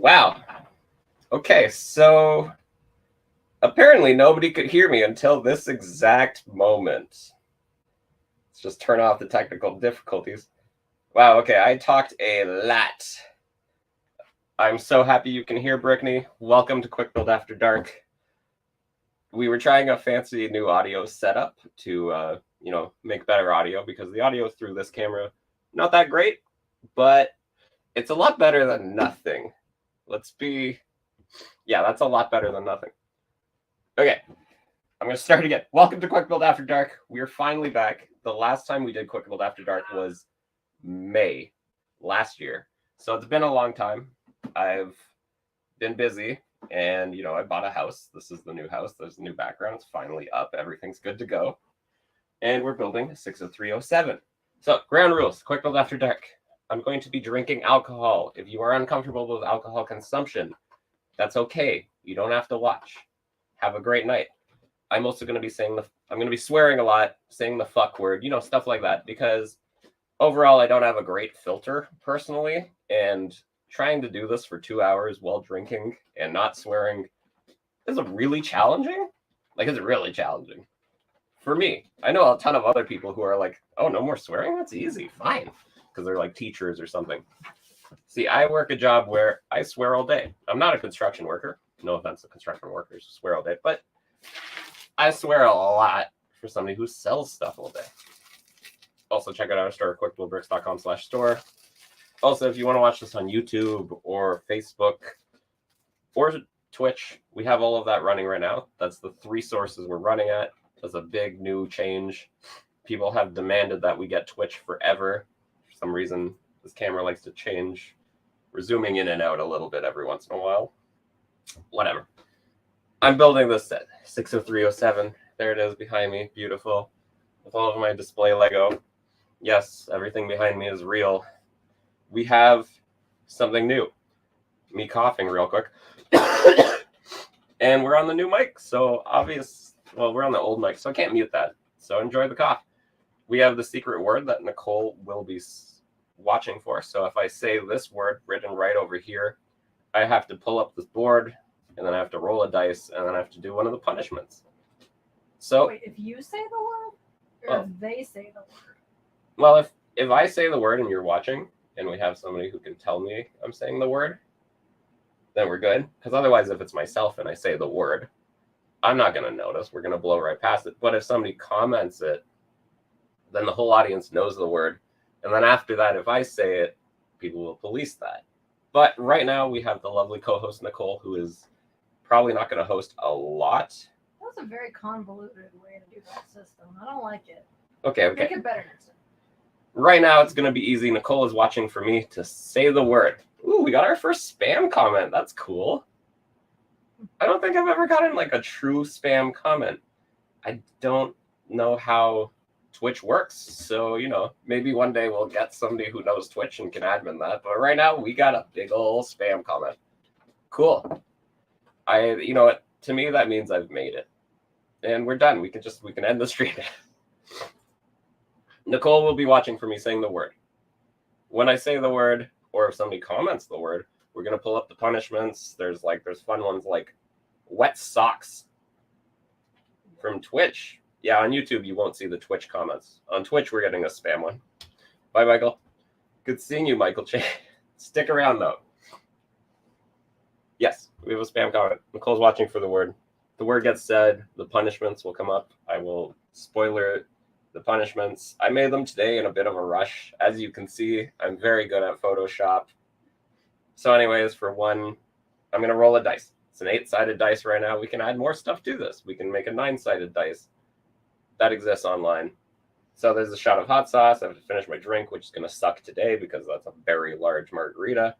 Wow. Okay, so apparently nobody could hear me until this exact moment. Let's just turn off the technical difficulties. Wow, okay, I talked a lot. I'm so happy you can hear Brickney. Welcome to Quick Build After Dark. We were trying a fancy new audio setup to, make better audio because the audio through this camera, not that great, but it's a lot better than nothing. That's a lot better than nothing. Okay, I'm going to start again. Welcome to Quick Build After Dark. We're finally back. The last time we did Quick Build After Dark was May last year. So it's been a long time. I've been busy and, I bought a house. This is the new house. There's a new background. It's finally up. Everything's good to go. And we're building 60307. So ground rules, Quick Build After Dark. I'm going to be drinking alcohol. If you are uncomfortable with alcohol consumption, that's okay. You don't have to watch. Have a great night. I'm also going to be I'm going to be swearing a lot, saying the fuck word, stuff like that, because overall I don't have a great filter personally, and trying to do this for 2 hours while drinking and not swearing is really challenging. It's really challenging for me. I know a ton of other people who are like, oh, no more swearing? That's easy, fine, because they're like teachers or something. See, I work a job where I swear all day. I'm not a construction worker. No offense to construction workers who swear all day, but I swear a lot for somebody who sells stuff all day. Also, check out our store, quickbuildbricks.com/store. Also, if you want to watch this on YouTube or Facebook or Twitch, we have all of that running right now. That's the 3 sources we're running at. That's a big new change. People have demanded that we get Twitch forever. For some reason, this camera likes to change. We're zooming in and out a little bit every once in a while. Whatever. I'm building this set, 60307. There it is behind me, beautiful, with all of my display Lego. Yes, everything behind me is real. We have something new. Me coughing real quick. And we're on the new mic, so we're on the old mic, so I can't mute that. So enjoy the cough. We have the secret word that Nicole will be watching for. So if I say this word written right over here, I have to pull up this board, and then I have to roll a dice, and then I have to do one of the punishments. So wait, if you say the word, or if they say the word? Well, if I say the word and you're watching, and we have somebody who can tell me I'm saying the word, then we're good. Because otherwise, if it's myself and I say the word, I'm not going to notice. We're going to blow right past it. But if somebody comments it, then the whole audience knows the word. And then after that, if I say it, people will police that. But right now, we have the lovely co-host, Nicole, who is probably not going to host a lot. That was a very convoluted way to do that system. I don't like it. Okay. Make it better next time. Right now, it's going to be easy. Nicole is watching for me to say the word. Ooh, we got our first spam comment. That's cool. I don't think I've ever gotten a true spam comment. I don't know how Twitch works. So, maybe one day we'll get somebody who knows Twitch and can admin that. But right now, we got a big old spam comment. Cool. To me, that means I've made it. And we're done. We can end the stream. Nicole will be watching for me saying the word. When I say the word, or if somebody comments the word, we're going to pull up the punishments. There's fun ones like wet socks from Twitch. Yeah, on YouTube, you won't see the Twitch comments. On Twitch, we're getting a spam one. Bye, Michael. Good seeing you, Michael Che. Stick around, though. Yes, we have a spam comment. Nicole's watching for the word. The word gets said. The punishments will come up. I will spoiler the punishments. I made them today in a bit of a rush. As you can see, I'm very good at Photoshop. So anyways, for one, I'm going to roll a dice. It's an 8-sided dice right now. We can add more stuff to this. We can make a 9-sided dice. That exists online. So there's a shot of hot sauce. I have to finish my drink, which is going to suck today because that's a very large margarita.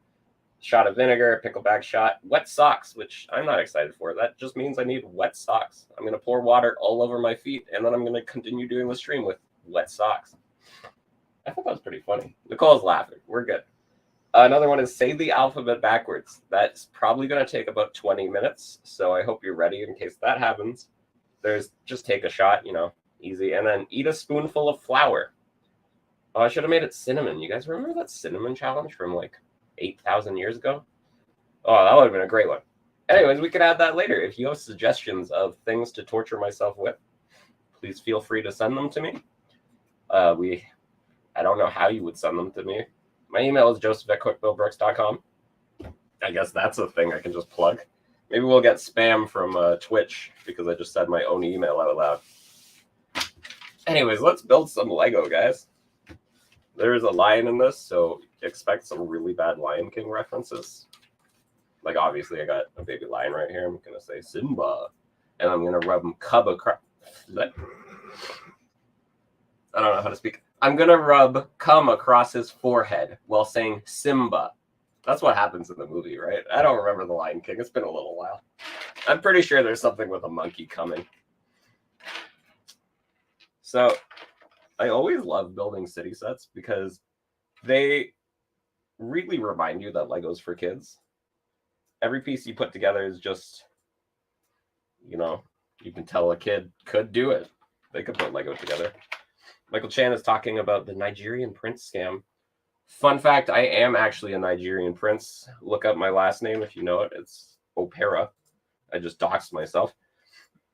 Shot of vinegar, pickleback shot, wet socks, which I'm not excited for. That just means I need wet socks. I'm going to pour water all over my feet, and then I'm going to continue doing the stream with wet socks. I thought that was pretty funny. Nicole's laughing. We're good. Another one is say the alphabet backwards. That's probably going to take about 20 minutes, so I hope you're ready in case that happens. There's just take a shot, easy. And then eat a spoonful of flour. Oh, I should have made it cinnamon. You guys remember that cinnamon challenge from 8,000 years ago? Oh, that would have been a great one. Anyways, we could add that later. If you have suggestions of things to torture myself with, please feel free to send them to me. I don't know how you would send them to me. My email is joseph@quickbuildbrooks.com. I guess that's a thing I can just plug. Maybe we'll get spam from Twitch because I just said my own email out loud. Anyways, let's build some Lego, guys. There's a lion in this, so expect some really bad Lion King references. Like, obviously, I got a baby lion right here. I'm going to say Simba. And I'm going to rub cub across. I don't know how to speak. I'm going to rub cum across his forehead while saying Simba. That's what happens in the movie, right? I don't remember the Lion King. It's been a little while. I'm pretty sure there's something with a monkey coming. So I always love building city sets because they really remind you that Lego's for kids. Every piece you put together is just, you know, you can tell a kid could do it. They could put Lego together. Michael Chan is talking about the Nigerian prince scam. Fun fact, I am actually a Nigerian prince. Look up my last name if you know it. It's Opera. I just doxed myself.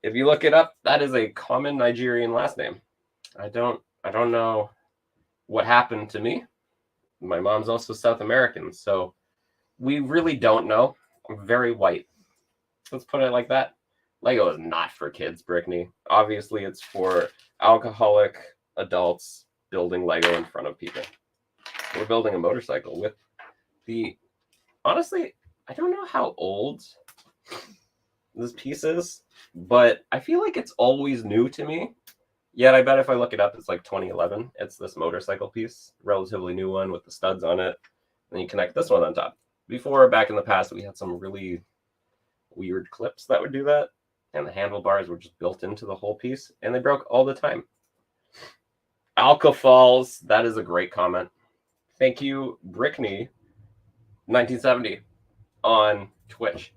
If you look it up, that is a common Nigerian last name. I don't know what happened to me. My mom's also South American, so we really don't know. I'm very white. Let's put it like that. Lego is not for kids, Brickney. Obviously, it's for alcoholic adults building Lego in front of people. We're building a motorcycle with the... Honestly, I don't know how old this piece is, but I feel like it's always new to me. Yet I bet if I look it up, it's like 2011. It's this motorcycle piece, relatively new one with the studs on it. Then you connect this one on top. Before, back in the past, we had some really weird clips that would do that. And the handlebars were just built into the whole piece. And they broke all the time. Alka Falls, that is a great comment. Thank you, Brickney, 1970 on Twitch.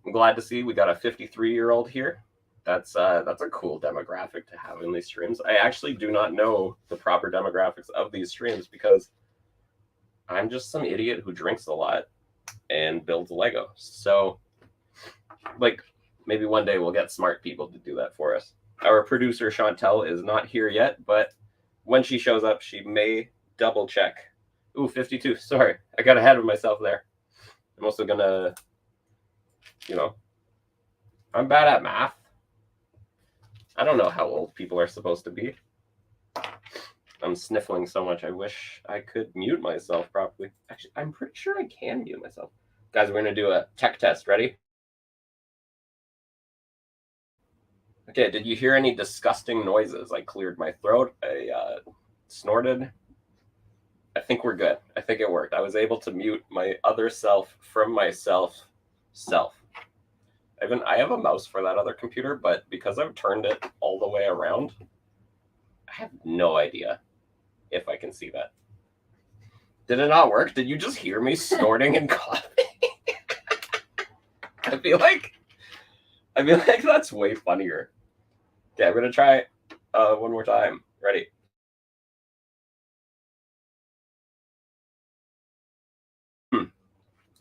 I'm glad to see we got a 53-year-old here. That's a cool demographic to have in these streams. I actually do not know the proper demographics of these streams because I'm just some idiot who drinks a lot and builds Lego. So, like, maybe one day we'll get smart people to do that for us. Our producer, Chantel, is not here yet, but when she shows up, she may double check. Ooh, 52. Sorry, I got ahead of myself there. I'm also gonna, I'm bad at math. I don't know how old people are supposed to be. I'm sniffling so much. I wish I could mute myself properly. Actually, I'm pretty sure I can mute myself. Guys, we're going to do a tech test. Ready? Okay, did you hear any disgusting noises? I cleared my throat. I snorted. I think we're good. I think it worked. I was able to mute my other self from myself. I have a mouse for that other computer, but because I've turned it all the way around, I have no idea if I can see that. Did it not work? Did you just hear me snorting and coughing? I feel like that's way funnier. Okay, I'm gonna try one more time. Ready?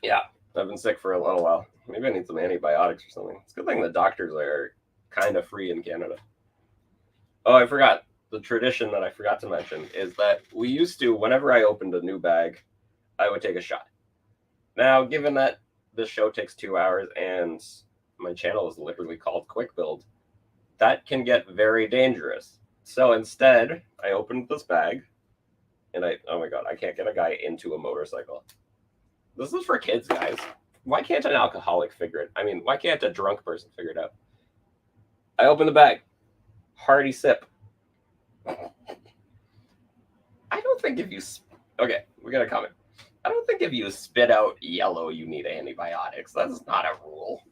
Yeah, I've been sick for a little while. Maybe I need some antibiotics or something. It's a good thing the doctors are kind of free in Canada. Oh, I forgot. The tradition that I forgot to mention is that we used to, whenever I opened a new bag, I would take a shot. Now, given that this show takes 2 hours and my channel is literally called Quick Build, that can get very dangerous. So instead, I opened this bag and oh my God, I can't get a guy into a motorcycle. This is for kids, guys. Why can't an alcoholic figure it? I mean, why can't a drunk person figure it out? I open the bag. Hearty sip. I don't think if you... Okay, we got a comment. I don't think if you spit out yellow, you need antibiotics. That's not a rule.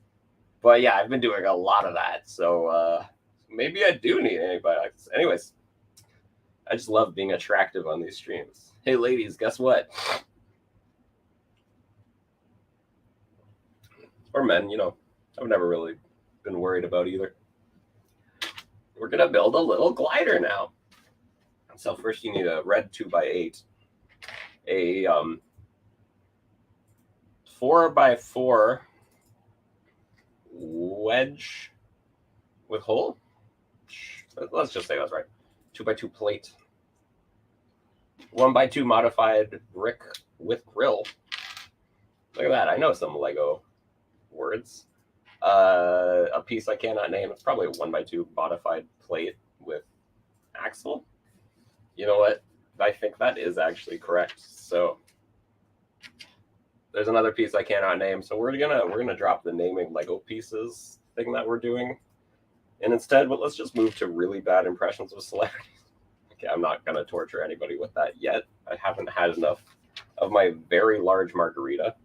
But yeah, I've been doing a lot of that, so maybe I do need antibiotics. Anyways, I just love being attractive on these streams. Hey, ladies, guess what? Or men, I've never really been worried about either. We're going to build a little glider now. So first you need a red 2x8, a 4x4 wedge with hole. Let's just say that's right. 2x2 plate. 1x2 modified brick with grill. Look at that. I know some Lego words. A piece I cannot name. It's probably a 1x2 modified plate with axle. You know what? I think that is actually correct. So there's another piece I cannot name. So we're gonna drop the naming Lego pieces thing that we're doing. And instead, let's just move to really bad impressions of celebrities. Okay, I'm not gonna torture anybody with that yet. I haven't had enough of my very large margarita.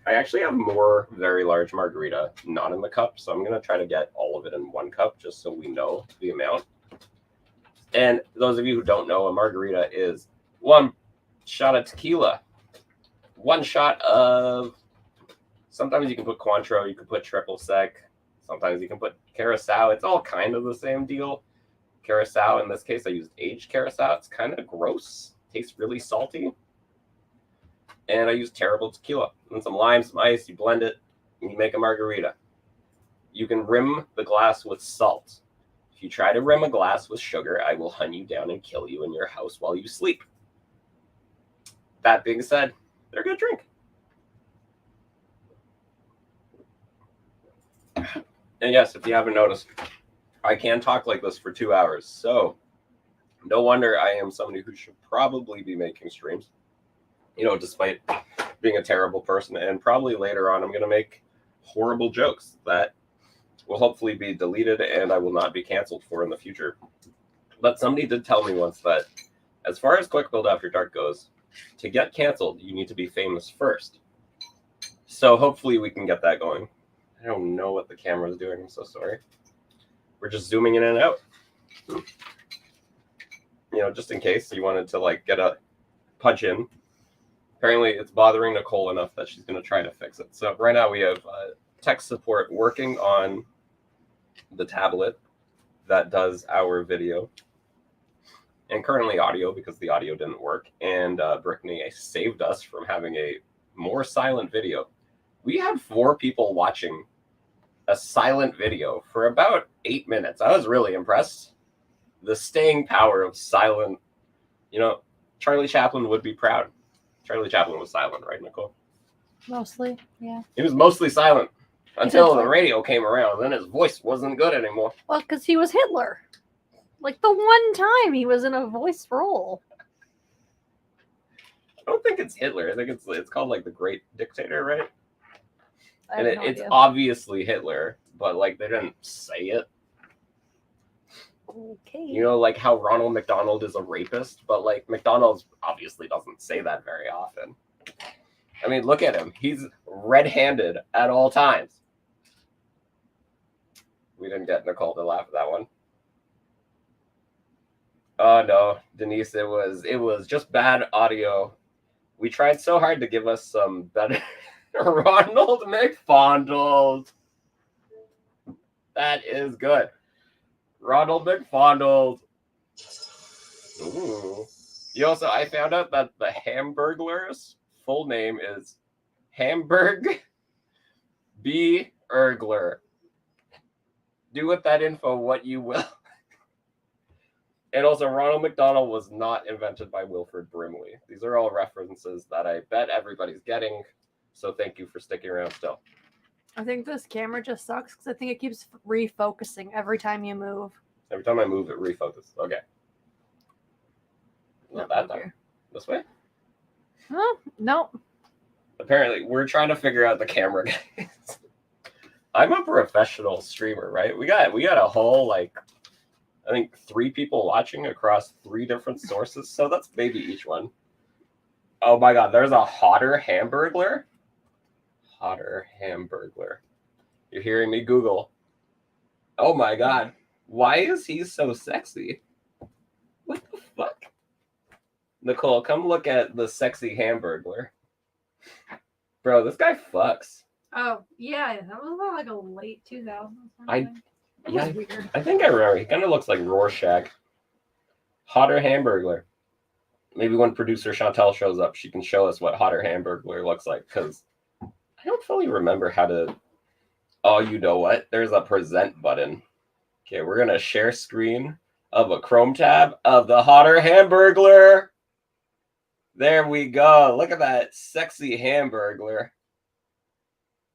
I actually have more very large margarita not in the cup, so I'm gonna try to get all of it in one cup just so we know the amount. And those of you who don't know, a margarita is 1 shot of tequila, 1 shot of, sometimes you can put Cointreau, you can put triple sec, sometimes you can put Curacao. It's all kind of the same deal. Curacao, in this case, I used aged Curacao. It's kind of gross, tastes really salty. And I used terrible tequila and some lime, some ice. You blend it and you make a margarita. You can rim the glass with salt. If you try to rim a glass with sugar, I will hunt you down and kill you in your house while you sleep. That being said, they're a good drink. And yes, if you haven't noticed, I can talk like this for 2 hours. So no wonder I am somebody who should probably be making streams. You know, despite being a terrible person. And probably later on, I'm going to make horrible jokes that will hopefully be deleted and I will not be canceled for in the future. But somebody did tell me once that as far as Quick Build After Dark goes, to get canceled, you need to be famous first. So hopefully we can get that going. I don't know what the camera is doing. I'm so sorry. We're just zooming in and out. You know, just in case you wanted to like get a punch in. Apparently it's bothering Nicole enough that she's going to try to fix it. So right now we have tech support working on the tablet that does our video. And currently audio because the audio didn't work. And Brittany saved us from having a more silent video. We had 4 people watching a silent video for about 8 minutes. I was really impressed. The staying power of silent, you know, Charlie Chaplin would be proud. Charlie Chaplin was silent, right, Nicole? Mostly, yeah. He was mostly silent until the radio came around. Then his voice wasn't good anymore. Well, because he was Hitler. Like the one time he was in a voice role. I don't think it's Hitler. I think it's called like the Great Dictator, right? And it's idea. obviously Hitler, but like they didn't say it. Okay. You know, like how Ronald McDonald is a rapist, but like McDonald's obviously doesn't say that very often. I mean, look at him. He's red-handed at all times. We didn't get Nicole to laugh at that one. Oh no, Denise, it was just bad audio. We tried so hard to give us some better Ronald McFondled. That is good. Ronald McFondled. Ooh. I found out that the Hamburglers' full name is Hamburg B. Ergler. Do with that info what you will. And also, Ronald McDonald was not invented by Wilfred Brimley. These are all references that I bet everybody's getting. So thank you for sticking around still. I think this camera just sucks because I think it keeps refocusing every time you move. Every time I move, it refocuses. Okay. Not that time. This way? Huh? Nope. Apparently, we're trying to figure out the camera, guys. I'm a professional streamer, right? We got a whole, like, I think 3 people watching across 3 different sources. So that's maybe each one. Oh my God, there's a hotter Hamburglar. Hotter Hamburglar. You're hearing me Google. Oh my God. Why is he so sexy? What the fuck? Nicole, come look at the sexy Hamburglar. Bro, this guy fucks. Oh, yeah. That was like a late 2000s. Yeah, Weird. I think I remember. He kind of looks like Rorschach. Hotter Hamburglar. Maybe when producer Chantel shows up, she can show us what Hotter Hamburglar looks like, because I don't fully remember how to. Oh, you know what? There's a present button. Okay, we're gonna share screen of a Chrome tab of the Hotter Hamburglar. There we go. Look at that sexy Hamburglar.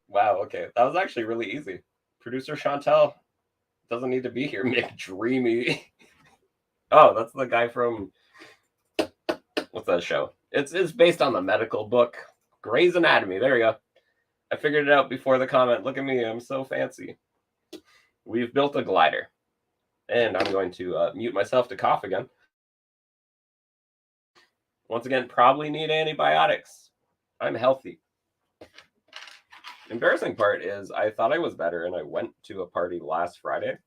Wow. Okay, that was actually really easy. Producer Chantel doesn't need to be here. McDreamy. Oh, that's the guy from what's that show? It's based on the medical book Grey's Anatomy. There you go. I figured it out before the comment. Look at me, I'm so fancy. We've built a glider, and I'm going to mute myself to cough again. Once again, probably need antibiotics. I'm healthy. Embarrassing part is I thought I was better, and I went to a party last Friday,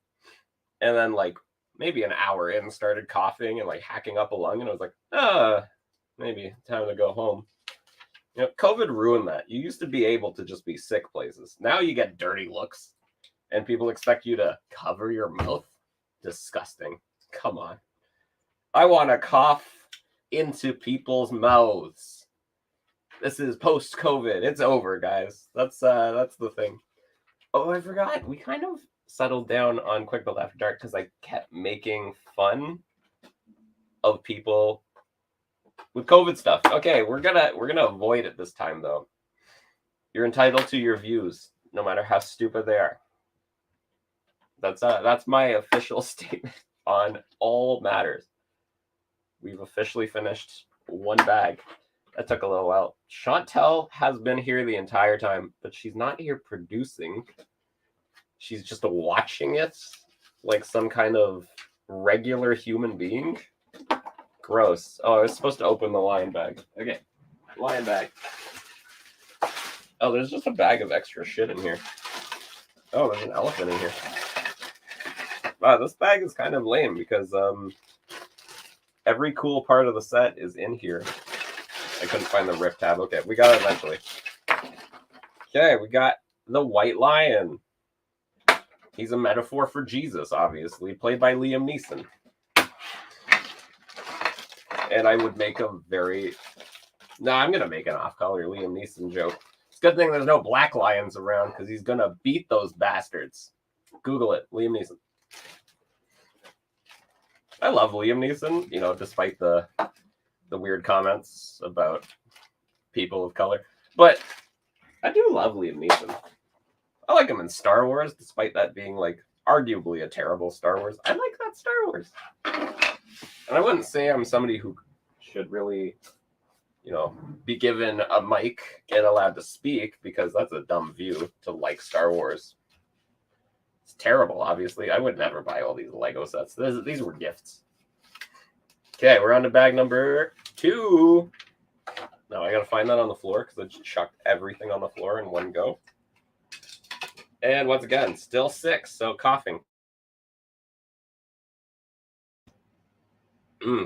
and then like maybe an hour in started coughing and like hacking up a lung, and I was like, maybe time to go home. You know, COVID ruined that. You used to be able to just be sick places. Now you get dirty looks, and people expect you to cover your mouth. Disgusting. Come on. I want to cough into people's mouths. This is post-COVID. It's over, guys. That's the thing. Oh, I forgot. We kind of settled down on Quick Build After Dark because I kept making fun of people with COVID stuff. Okay, we're gonna avoid it this time though. You're entitled to your views, no matter how stupid they are. That's my official statement on all matters. We've officially finished one bag. That took a little while. Chantel has been here the entire time, but she's not here producing. She's just watching it like some kind of regular human being. Gross. Oh, I was supposed to open the lion bag. Okay, lion bag. Oh, there's just a bag of extra shit in here. Oh, there's an elephant in here. Wow, this bag is kind of lame because every cool part of the set is in here. I couldn't find the rip tab. Okay, we got it eventually. Okay, we got the white lion. He's a metaphor for Jesus, obviously, played by Liam Neeson. And I would make a very... No, I'm going to make an off-color Liam Neeson joke. It's a good thing there's no black lions around because he's going to beat those bastards. Google it, Liam Neeson. I love Liam Neeson, you know, despite the weird comments about people of color. But I do love Liam Neeson. I like him in Star Wars, despite that being, like, arguably a terrible Star Wars. I like that Star Wars. And I wouldn't say I'm somebody who should really, you know, be given a mic and allowed to speak, because that's a dumb view to like Star Wars. It's terrible, obviously. I would never buy all these Lego sets. These were gifts. Okay, we're on to bag number 2. Now I gotta find that on the floor because I just chucked everything on the floor in one go. And once again, still 6, so coughing.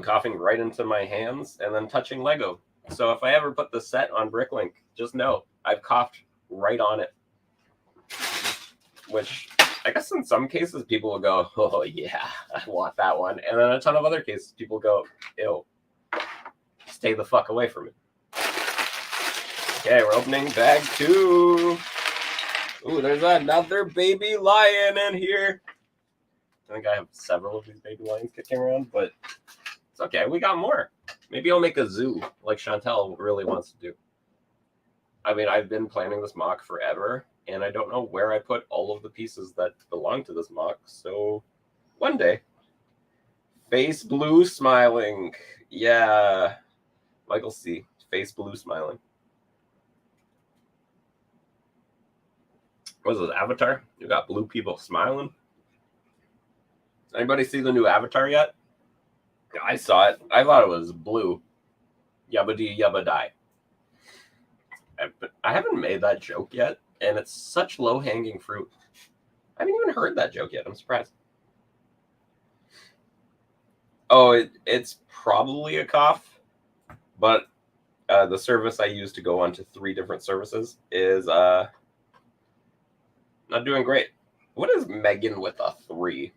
Coughing right into my hands and then touching Lego. So if I ever put the set on Bricklink, just know I've coughed right on it. Which I guess in some cases people will go, oh yeah, I want that one. And then a ton of other cases people go, ew, stay the fuck away from it. Okay, we're opening bag 2. Ooh, there's another baby lion in here. I think I have several of these baby lions kicking around, but it's okay. We got more. Maybe I'll make a zoo like Chantel really wants to do. I mean, I've been planning this mock forever, and I don't know where I put all of the pieces that belong to this mock. So one day, face blue smiling. Yeah, Michael C. Face blue smiling. What is this, Avatar? You got blue people smiling? Anybody see the new Avatar yet? I saw it. I thought it was blue. Yabba dee yabba die. I haven't made that joke yet, and it's such low-hanging fruit. I haven't even heard that joke yet. I'm surprised. Oh, it's probably a cough, but the service I use to go onto 3 different services is not doing great. What is Megan with a 3?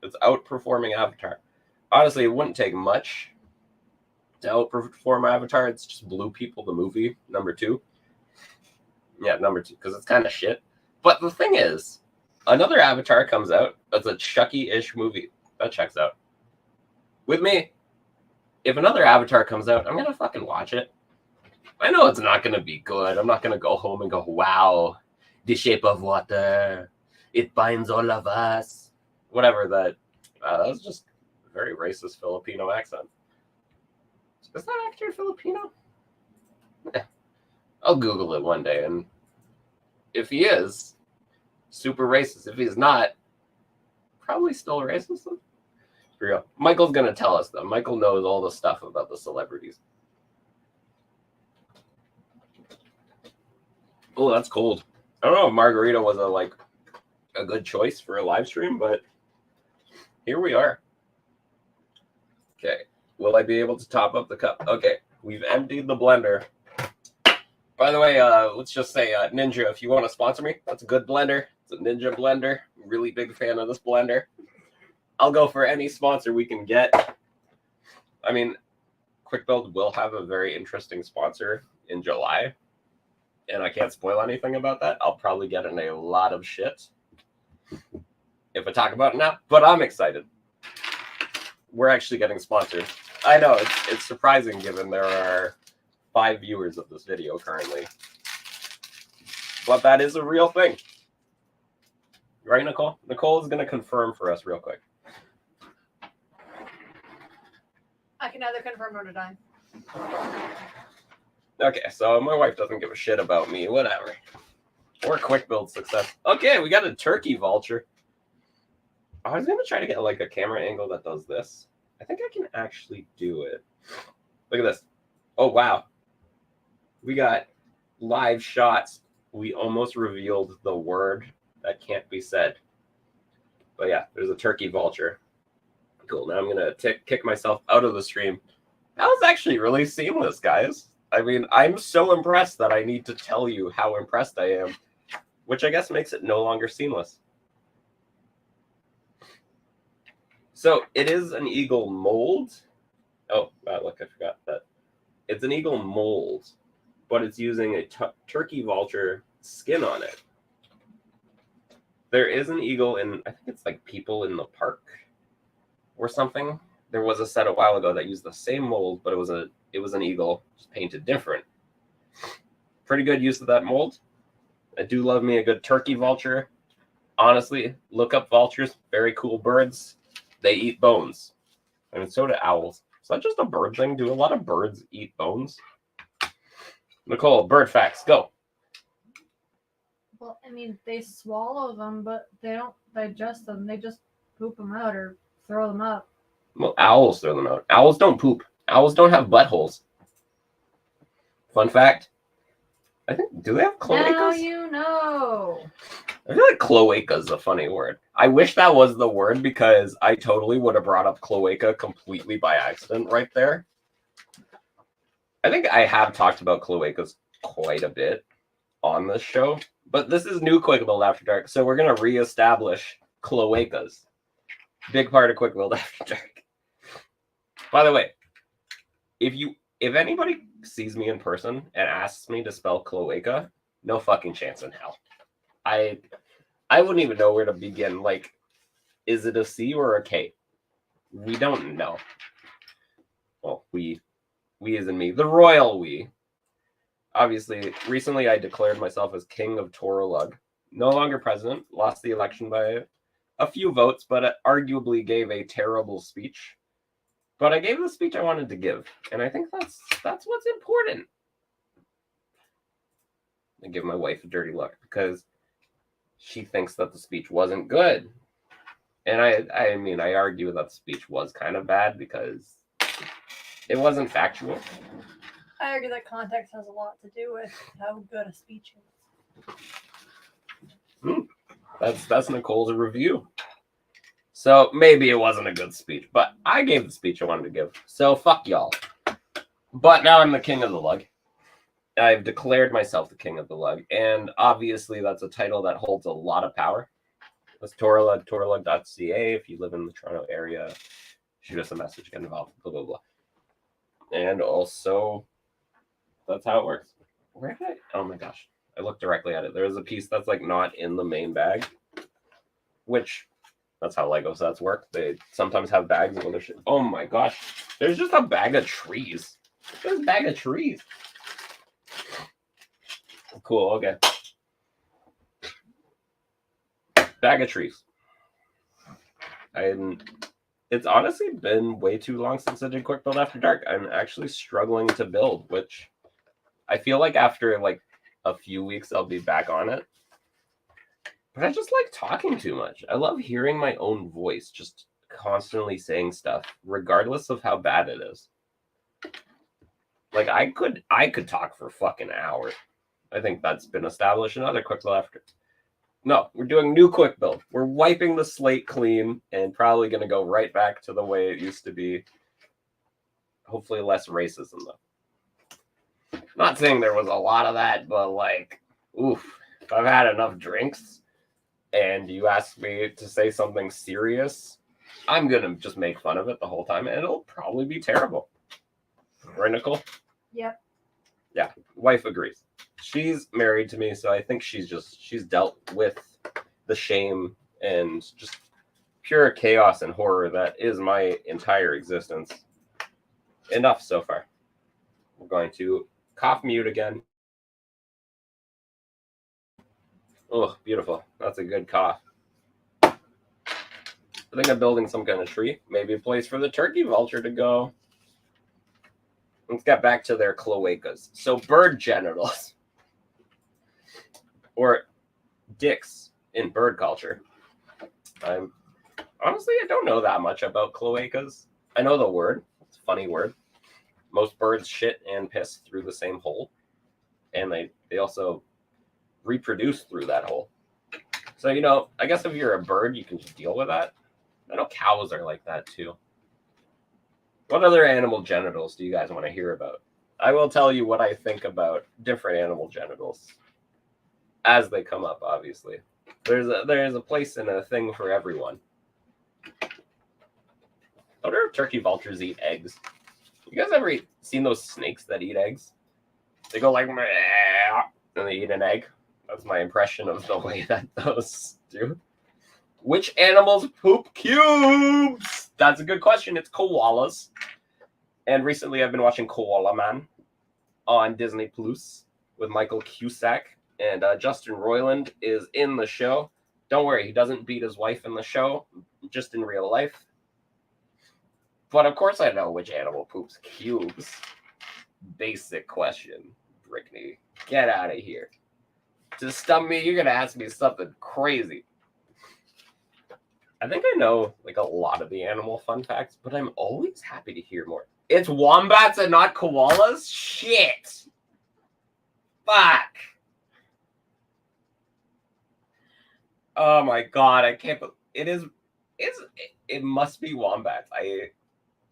It's outperforming Avatar. Honestly, it wouldn't take much to outperform Avatar. It's just Blue People, the movie, number 2. Yeah, number 2, because it's kind of shit. But the thing is, another Avatar comes out. That's a Chucky-ish movie. That checks out. With me, if another Avatar comes out, I'm gonna fucking watch it. I know it's not gonna be good. I'm not gonna go home and go, wow, the shape of water, it binds all of us. Whatever that was just a very racist Filipino accent. Is that actor Filipino? I'll Google it one day, and if he is, super racist. If he's not, probably still racist. For real. Michael's gonna tell us though. Michael knows all the stuff about the celebrities. Oh, that's cold. I don't know if margarita was a good choice for a live stream, but here we are. Okay. Will I be able to top up the cup? Okay. We've emptied the blender. By the way, let's just say Ninja, if you want to sponsor me, that's a good blender. It's a Ninja blender. I'm really big fan of this blender. I'll go for any sponsor we can get. I mean, Quick Build will have a very interesting sponsor in July, and I can't spoil anything about that. I'll probably get in a lot of shit if I talk about it now, but I'm excited. We're actually getting sponsored. I know, it's surprising given there are 5 viewers of this video currently. But that is a real thing. Right, Nicole? Nicole is going to confirm for us real quick. I can neither confirm nor deny. Okay, so my wife doesn't give a shit about me. Whatever. Or Quick Build success. Okay, we got a turkey vulture. I was going to try to get a camera angle that does this. I think I can actually do it. Look at this. Oh, wow. We got live shots. We almost revealed the word that can't be said. But yeah, there's a turkey vulture. Cool. Now I'm going to kick myself out of the stream. That was actually really seamless, guys. I mean, I'm so impressed that I need to tell you how impressed I am, which I guess makes it no longer seamless. So it is an eagle mold. Oh, look, I forgot that. It's an eagle mold, but it's using a turkey vulture skin on it. There is an eagle in, I think it's People in the Park or something. There was a set a while ago that used the same mold, but it was an eagle just painted different. Pretty good use of that mold. I do love me a good turkey vulture. Honestly, look up vultures. Very cool birds. They eat bones. I mean, so do owls. Is that just a bird thing? Do a lot of birds eat bones? Nicole, bird facts, go. Well, I mean, they swallow them, but they don't digest them. They just poop them out or throw them up. Well, owls throw them out. Owls don't poop. Owls don't have buttholes. Fun fact. I think, do they have cloacas? Now you know. I feel like cloaca is a funny word. I wish that was the word because I totally would have brought up cloaca completely by accident right there. I think I have talked about cloacas quite a bit on this show, but this is new Quick Build After Dark, so we're going to reestablish cloacas. Big part of Quick Build After Dark. By the way, if anybody sees me in person and asks me to spell cloaca, no fucking chance in hell. I wouldn't even know where to begin. Is it a C or a K? We don't know. Well, we as in me, the royal we. Obviously, recently I declared myself as king of Toralug. No longer president, lost the election by a few votes, but arguably gave a terrible speech. But I gave the speech I wanted to give, and I think that's what's important. I give my wife a dirty look because she thinks that the speech wasn't good. And I mean, I argue that the speech was kind of bad because it wasn't factual. I argue that context has a lot to do with how good a speech is. That's Nicole's review. So maybe it wasn't a good speech, but I gave the speech I wanted to give. So fuck y'all. But now I'm the king of the lug. I've declared myself the king of the lug, and obviously that's a title that holds a lot of power. That's Toralug, toralug.ca. If you live in the Toronto area, shoot us a message, get involved, blah, blah, blah. And also, that's how it works. Where did I? Oh my gosh. I looked directly at it. There is a piece that's like not in the main bag, which that's how Lego sets work. They sometimes have bags of other shit. Oh my gosh. There's just a bag of trees. There's a bag of trees. Cool, okay. Bag of trees. It's honestly been way too long since I did Quick Build After Dark. I'm actually struggling to build, which I feel like after like a few weeks I'll be back on it. But I just like talking too much. I love hearing my own voice, just constantly saying stuff, regardless of how bad it is. Like I could talk for fucking hours. I think that's been established in other Quick Build After. No, we're doing new Quick Build. We're wiping the slate clean and probably going to go right back to the way it used to be. Hopefully less racism, though. Not saying there was a lot of that, but like, oof. If I've had enough drinks and you ask me to say something serious, I'm going to just make fun of it the whole time, and it'll probably be terrible. Right, Nicole? Yep. Yeah, wife agrees. She's married to me, so I think she's dealt with the shame and just pure chaos and horror that is my entire existence. Enough so far. We're going to cough mute again. Oh, beautiful. That's a good cough. I think I'm building some kind of tree. Maybe a place for the turkey vulture to go. Let's get back to their cloacas. So bird genitals. Or dicks in bird culture. Honestly, I don't know that much about cloacas. I know the word. It's a funny word. Most birds shit and piss through the same hole. And they also reproduce through that hole. So, I guess if you're a bird, you can just deal with that. I know cows are like that too. What other animal genitals do you guys want to hear about? I will tell you what I think about different animal genitals as they come up, obviously. There's a place and a thing for everyone. I wonder if turkey vultures eat eggs. You guys ever seen those snakes that eat eggs? They go like, meh, and they eat an egg. That's my impression of the way that those do. Which animals poop cubes? That's a good question. It's koalas. And recently I've been watching Koala Man on Disney Plus with Michael Cusack. And Justin Roiland is in the show. Don't worry, he doesn't beat his wife in the show, just in real life. But of course I know which animal poops cubes. Basic question, Brickney. Get out of here. To stump me, you're going to ask me something crazy. I think I know like a lot of the animal fun facts, but I'm always happy to hear more. It's wombats and not koalas? Shit. Fuck. Oh my god, I can't believe it must be wombats.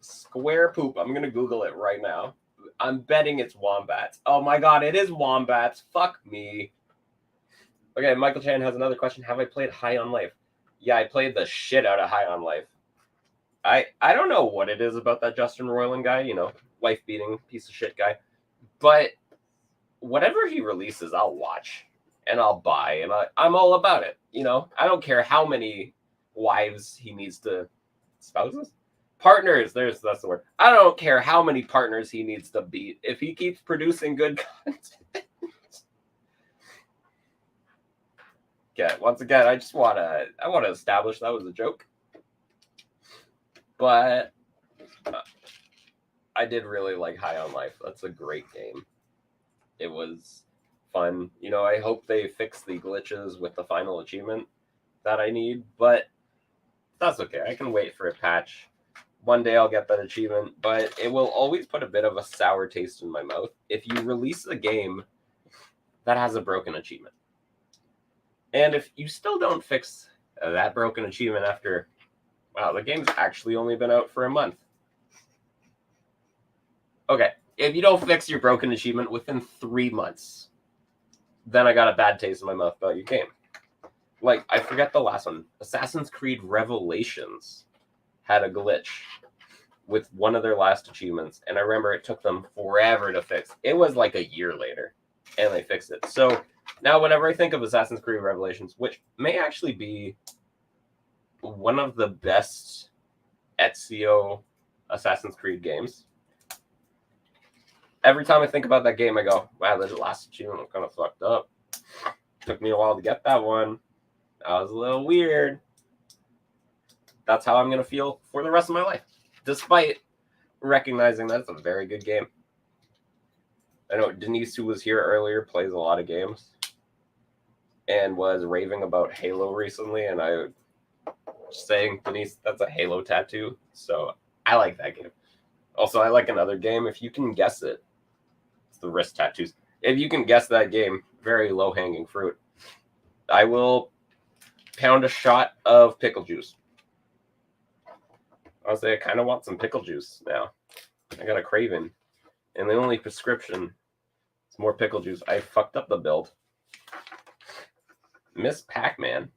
Square poop. I'm gonna Google it right now. I'm betting it's wombats. Oh my god, it is wombats. Fuck me. Okay, Michael Chan has another question. Have I played High on Life? Yeah, I played the shit out of High on Life. I don't know what it is about that Justin Roiland guy, wife-beating piece of shit guy. But whatever he releases, I'll watch and I'll buy, and I'm all about it. I don't care how many wives he needs to spouses? Partners, that's the word. I don't care how many partners he needs to beat. If he keeps producing good content. Okay, once again, I want to establish that was a joke. But I did really like High on Life. That's a great game. It was fun. I hope they fix the glitches with the final achievement that I need, but that's okay. I can wait for a patch. One day I'll get that achievement, but it will always put a bit of a sour taste in my mouth if you release a game that has a broken achievement. And if you still don't fix that broken achievement after, wow, the game's actually only been out for a month. Okay, if you don't fix your broken achievement within 3 months, then I got a bad taste in my mouth about your game. Like, I forget the last one. Assassin's Creed Revelations had a glitch with one of their last achievements, and I remember it took them forever to fix. It was like a year later, and they fixed it. So Now, whenever I think of Assassin's Creed Revelations, which may actually be one of the best Ezio Assassin's Creed games, every time I think about that game, I go, wow, the last achievement was kind of fucked up. Took me a while to get that one. That was a little weird. That's how I'm going to feel for the rest of my life, despite recognizing that it's a very good game. I know Denise, who was here earlier, plays a lot of games and was raving about Halo recently, and I was saying, Denise, that's a Halo tattoo, so I like that game. Also, I like another game, if you can guess it, it's the wrist tattoos. If you can guess that game, very low-hanging fruit. I will pound a shot of pickle juice. Honestly, I kind of want some pickle juice now. I got a craving. And the only prescription is more pickle juice. I fucked up the build. Miss Pac-Man.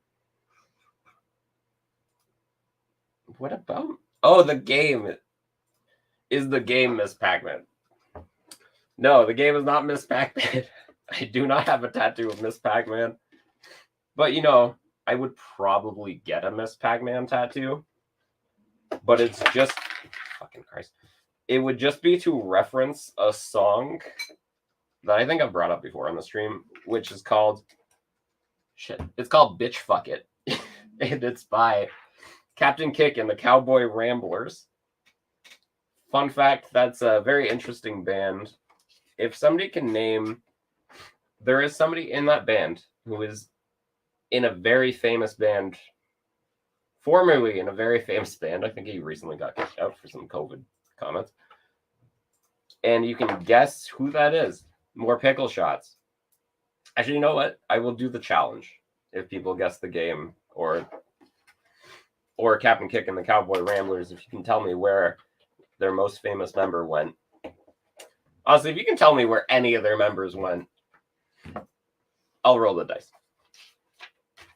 What about? Oh, the game. Is the game Miss Pac-Man? No, the game is not Miss Pac-Man. I do not have a tattoo of Miss Pac-Man. But, you know, I would probably get a Miss Pac-Man tattoo. But it's just... Fucking Christ. It would just be to reference a song that I think I've brought up before on the stream, which is called... Shit. It's called Bitch Fuck It. And it's by Captain Kick and the Cowboy Ramblers. Fun fact, that's a very interesting band. If somebody can name... There is somebody in that band who is in a very famous band, formerly in a very famous band. I think he recently got kicked out for some COVID comments. And you can guess who that is. More pickle shots. Actually, you know what? I will do the challenge if people guess the game, or Captain Kick and the Cowboy Ramblers, if you can tell me where their most famous member went. Honestly, if you can tell me where any of their members went, I'll roll the dice.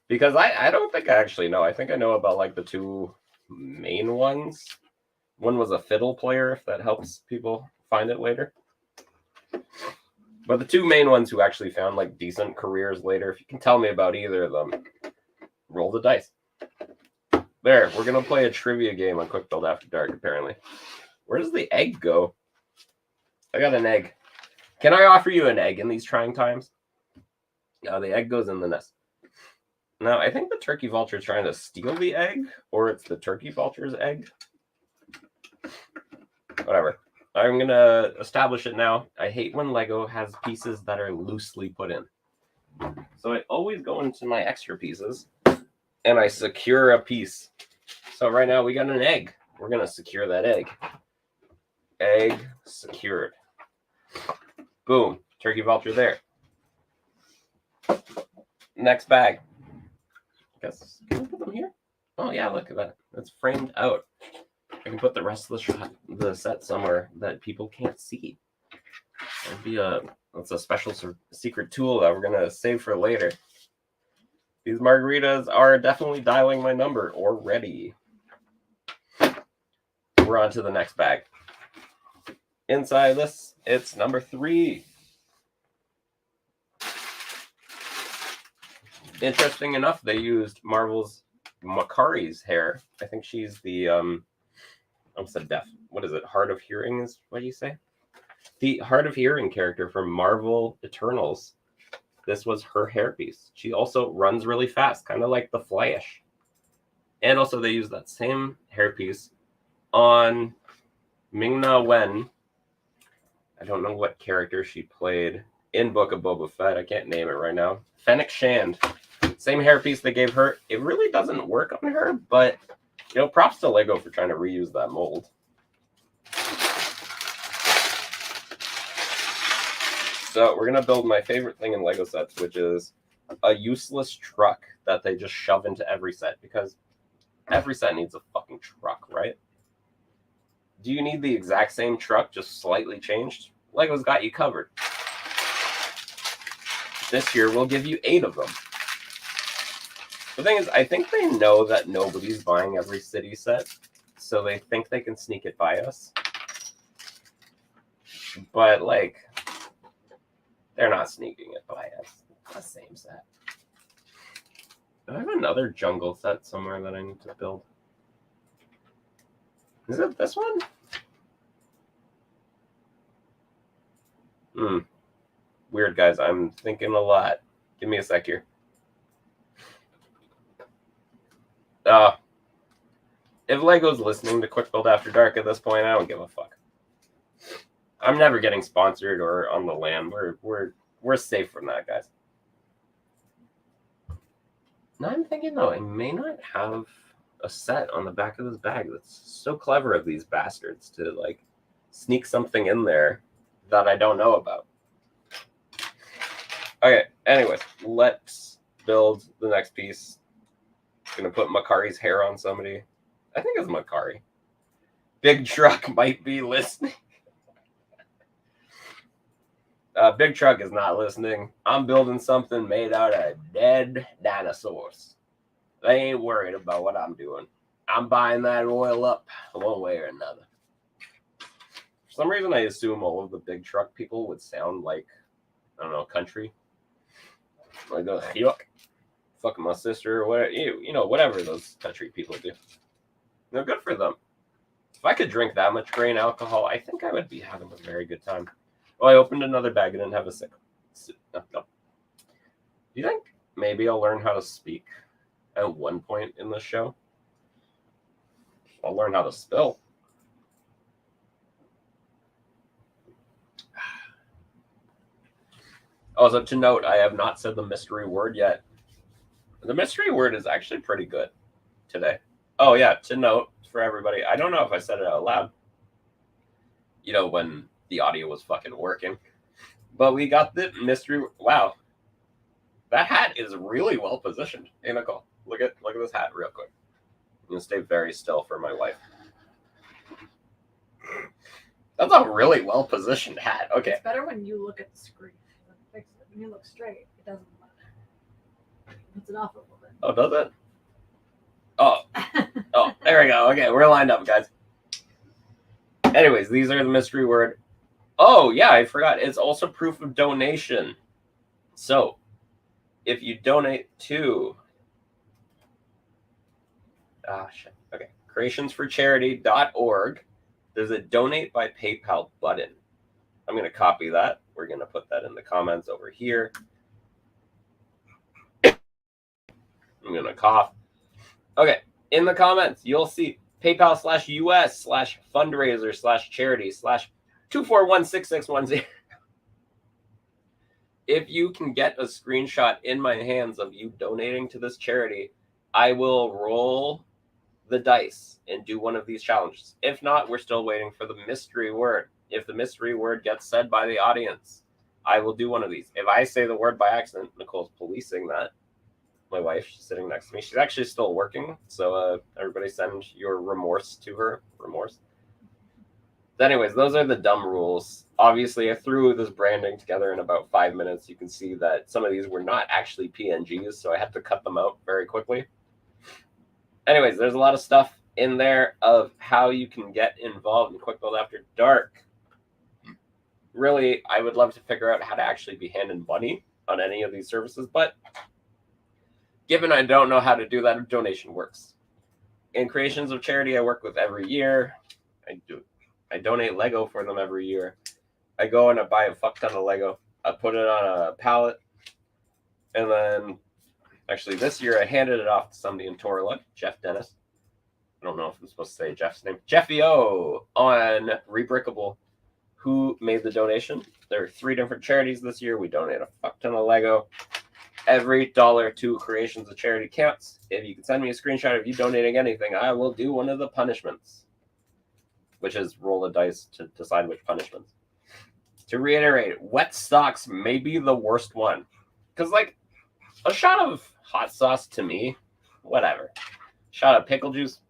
Because I don't think I actually know. I think I know about like the two main ones. One was a fiddle player, if that helps people find it later. But the two main ones who actually found like decent careers later, if you can tell me about either of them, roll the dice. There, we're going to play a trivia game on Quick Build After Dark, apparently. Where does the egg go? I got an egg. Can I offer you an egg in these trying times? No, the egg goes in the nest. Now, I think the turkey vulture is trying to steal the egg, or it's the turkey vulture's egg. Whatever. I'm going to establish it now. I hate when Lego has pieces that are loosely put in. So I always go into my extra pieces, and I secure a piece. So right now we got an egg. We're going to secure that egg. Egg secured. Boom. Turkey vulture there. Next bag. Guess, can we put them here? Oh yeah, look at that. It's framed out. I can put the rest of the set somewhere that people can't see. That's a special secret tool that we're gonna save for later. These margaritas are definitely dialing my number already. We're on to the next bag. Inside this, it's number 3. Interesting enough, they used Marvel's Makari's hair. I think she's the I said deaf. What is it? Hard of Hearing is what you say? The Hard of Hearing character from Marvel Eternals. This was her hairpiece. She also runs really fast, kind of like the Flash. And also they used that same hairpiece on Ming-Na Wen. I don't know what character she played in Book of Boba Fett. I can't name it right now. Fennec Shand. Same hairpiece they gave her. It really doesn't work on her, but, you know, props to Lego for trying to reuse that mold. So we're going to build my favorite thing in Lego sets, which is a useless truck that they just shove into every set, because every set needs a fucking truck, right? Do you need the exact same truck, just slightly changed? Lego's got you covered. This year, we'll give you 8 of them. The thing is, I think they know that nobody's buying every city set, so they think they can sneak it by us. But, like, they're not sneaking it by us. The same set. I have another jungle set somewhere that I need to build. Is it this one? Weird, guys. I'm thinking a lot. Give me a sec here. If Lego's listening to Quick Build After Dark at this point, I don't give a fuck. I'm never getting sponsored or on the land. We're safe from that, guys. Now I'm thinking though, I may not have a set on the back of this bag. That's so clever of these bastards to like sneak something in there that I don't know about. Okay, anyways, let's build the next piece. Gonna put Makari's hair on somebody. I think it's Makari. Big Truck might be listening. Big Truck is not listening. I'm building something made out of dead dinosaurs. They ain't worried about what I'm doing. I'm buying that oil up one way or another. For some reason, I assume all of the Big Truck people would sound like, I don't know, country. Like, yuck. Fucking my sister or whatever. You know, whatever those country people do. No, good for them. If I could drink that much grain alcohol, I think I would be having a very good time. Oh, I opened another bag and didn't have a sip. No. Do you think maybe I'll learn how to speak at one point in the show? I'll learn how to spill. Also, to note, I have not said the mystery word yet. The mystery word is actually pretty good today. Oh, yeah, to note for everybody, I don't know if I said it out loud. You know, when the audio was fucking working. But we got the mystery. Wow. That hat is really well positioned. Hey, Nicole, look at this hat real quick. I'm going to stay very still for my wife. That's a really well positioned hat. Okay. It's better when you look at the screen. When you look straight, it doesn't look. Puts it off a little bit. Oh, does it? Oh, there we go. Okay, we're lined up, guys. Anyways, these are the mystery word. Oh, yeah, I forgot. It's also proof of donation. So, if you donate to... shit. Okay. creationsforcharity.org, there's a donate by PayPal button. I'm going to copy that. We're going to put that in the comments over here. I'm going to cough. Okay. In the comments, you'll see PayPal/US/fundraiser/charity/2416610. If you can get a screenshot in my hands of you donating to this charity, I will roll the dice and do one of these challenges. If not, we're still waiting for the mystery word. If the mystery word gets said by the audience, I will do one of these. If I say the word by accident, Nicole's policing that. My wife, she's sitting next to me. She's actually still working, so everybody send your remorse to her. Remorse. Anyways, those are the dumb rules. Obviously, I threw this branding together in about 5 minutes. You can see that some of these were not actually PNGs, so I had to cut them out very quickly. Anyways, there's a lot of stuff in there of how you can get involved in Quick Build After Dark. Really, I would love to figure out how to actually be handing money on any of these services, but given I don't know how to do that, a donation works. In Creations of Charity, I work with every year. I donate Lego for them every year. I go and I buy a fuck ton of Lego. I put it on a pallet. And then, actually, this year I handed it off to somebody in Torla, Jeff Dennis. I don't know if I'm supposed to say Jeff's name. Jeffy O on Rebrickable, who made the donation. There are 3 different charities this year. We donate a fuck ton of Lego. Every dollar to Creations of Charity counts. If you can send me a screenshot of you donating anything, I will do one of the punishments, which is roll a dice to decide which punishments. To reiterate, wet socks may be the worst one. Because, like, a shot of hot sauce to me, whatever. Shot of pickle juice,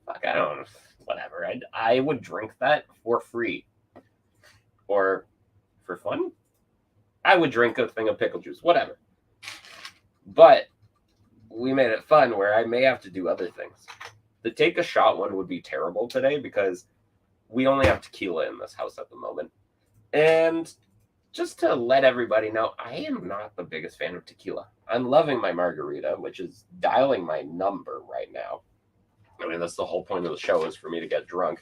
fuck, I don't know, whatever. I would drink that for free. Or for fun. I would drink a thing of pickle juice, whatever. But we made it fun where I may have to do other things. The take a shot one would be terrible today because we only have tequila in this house at the moment. And just to let everybody know, I am not the biggest fan of tequila. I'm loving my margarita, which is dialing my number right now. I mean, that's the whole point of the show, is for me to get drunk.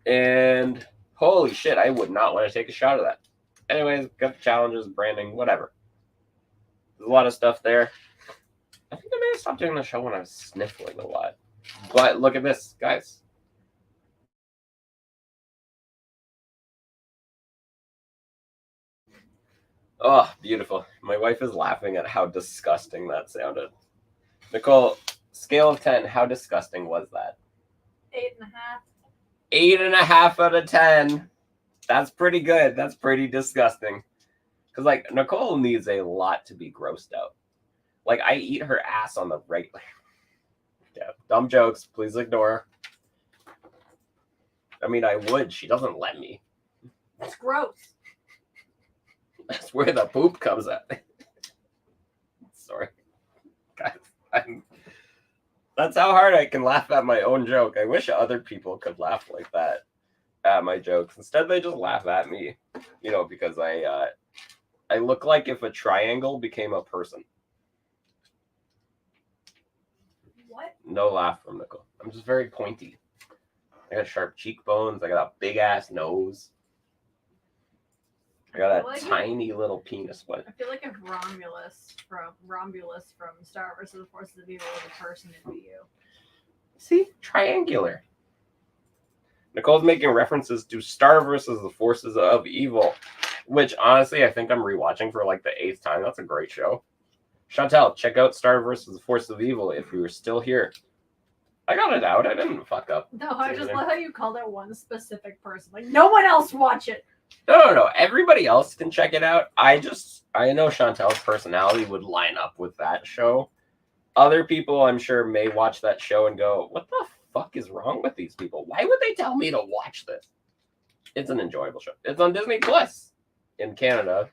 And holy shit, I would not want to take a shot of that. Anyways, got the challenges, branding, whatever. There's a lot of stuff there. I think I may have stopped doing the show when I was sniffling a lot. But look at this, guys. Oh, beautiful. My wife is laughing at how disgusting that sounded. Nicole, scale of 10, how disgusting was that? 8.5. 8.5 out of 10. That's pretty good. That's pretty disgusting. Because, like, Nicole needs a lot to be grossed out. Like, I eat her ass on the regular. Yeah, dumb jokes. Please ignore. I mean, I would. She doesn't let me. It's gross. That's where the poop comes out. Sorry. Guys, that's how hard I can laugh at my own joke. I wish other people could laugh like that at my jokes. Instead, they just laugh at me. You know, because I look like if a triangle became a person. What? No laugh from Nicole. I'm just very pointy. I got sharp cheekbones. I got a big ass nose. I got a tiny little penis. What? I feel like if Romulus from Star vs. the Forces of Evil was a person, it'd be you. See? Triangular. Nicole's making references to Star vs. the Forces of Evil, which honestly I think I'm rewatching for like the 8th time. That's a great show. Chantel, check out Star vs. the Forces of Evil if you're still here. I got it out. I didn't fuck up. No, I just love how you called it one specific person. Like, no one else watch it. No. Everybody else can check it out. I know Chantel's personality would line up with that show. Other people, I'm sure, may watch that show and go, what the fuck is wrong with these people? Why would they tell me to watch this? It's an enjoyable show. It's on Disney Plus in Canada.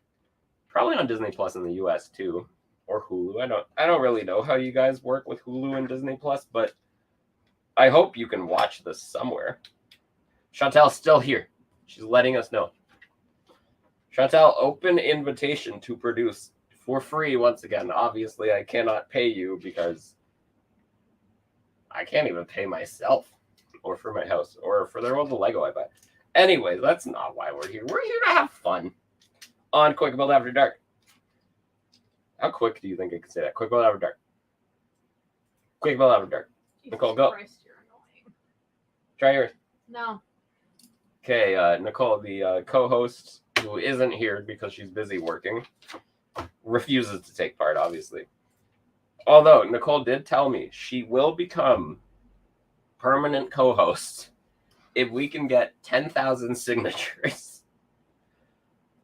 Probably on Disney Plus in the US too. Or Hulu. I don't really know how you guys work with Hulu and Disney Plus, but I hope you can watch this somewhere. Chantel's still here. She's letting us know. Chantel, open invitation to produce for free once again. Obviously, I cannot pay you because I can't even pay myself or for my house or for the Lego I buy. Anyway, that's not why we're here. We're here to have fun on Quick Build After Dark. How quick do you think I can say that? Quick Build After Dark. Quick Build After Dark. Nicole, go. Christ, you're annoying. Try yours. No. Okay, Nicole, the co-host who isn't here because she's busy working, refuses to take part, obviously. Although Nicole did tell me she will become permanent co-host if we can get 10,000 signatures.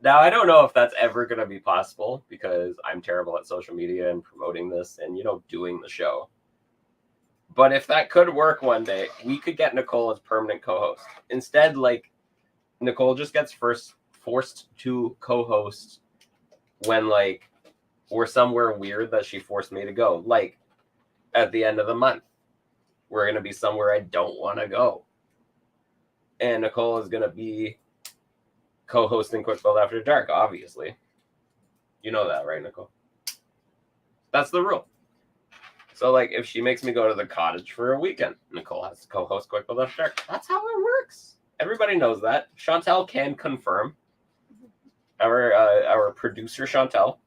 Now, I don't know if that's ever going to be possible because I'm terrible at social media and promoting this and, doing the show. But if that could work one day, we could get Nicole as permanent co-host. Instead, Nicole just gets forced to co-host when, we're somewhere weird that she forced me to go. Like, at the end of the month, we're going to be somewhere I don't want to go. And Nicole is going to be co-hosting Quick Build After Dark, obviously. You know that, right, Nicole? That's the rule. So, if she makes me go to the cottage for a weekend, Nicole has to co-host Quick Build After Dark. That's how it works. Everybody knows that. Chantel can confirm. Our producer, Chantel,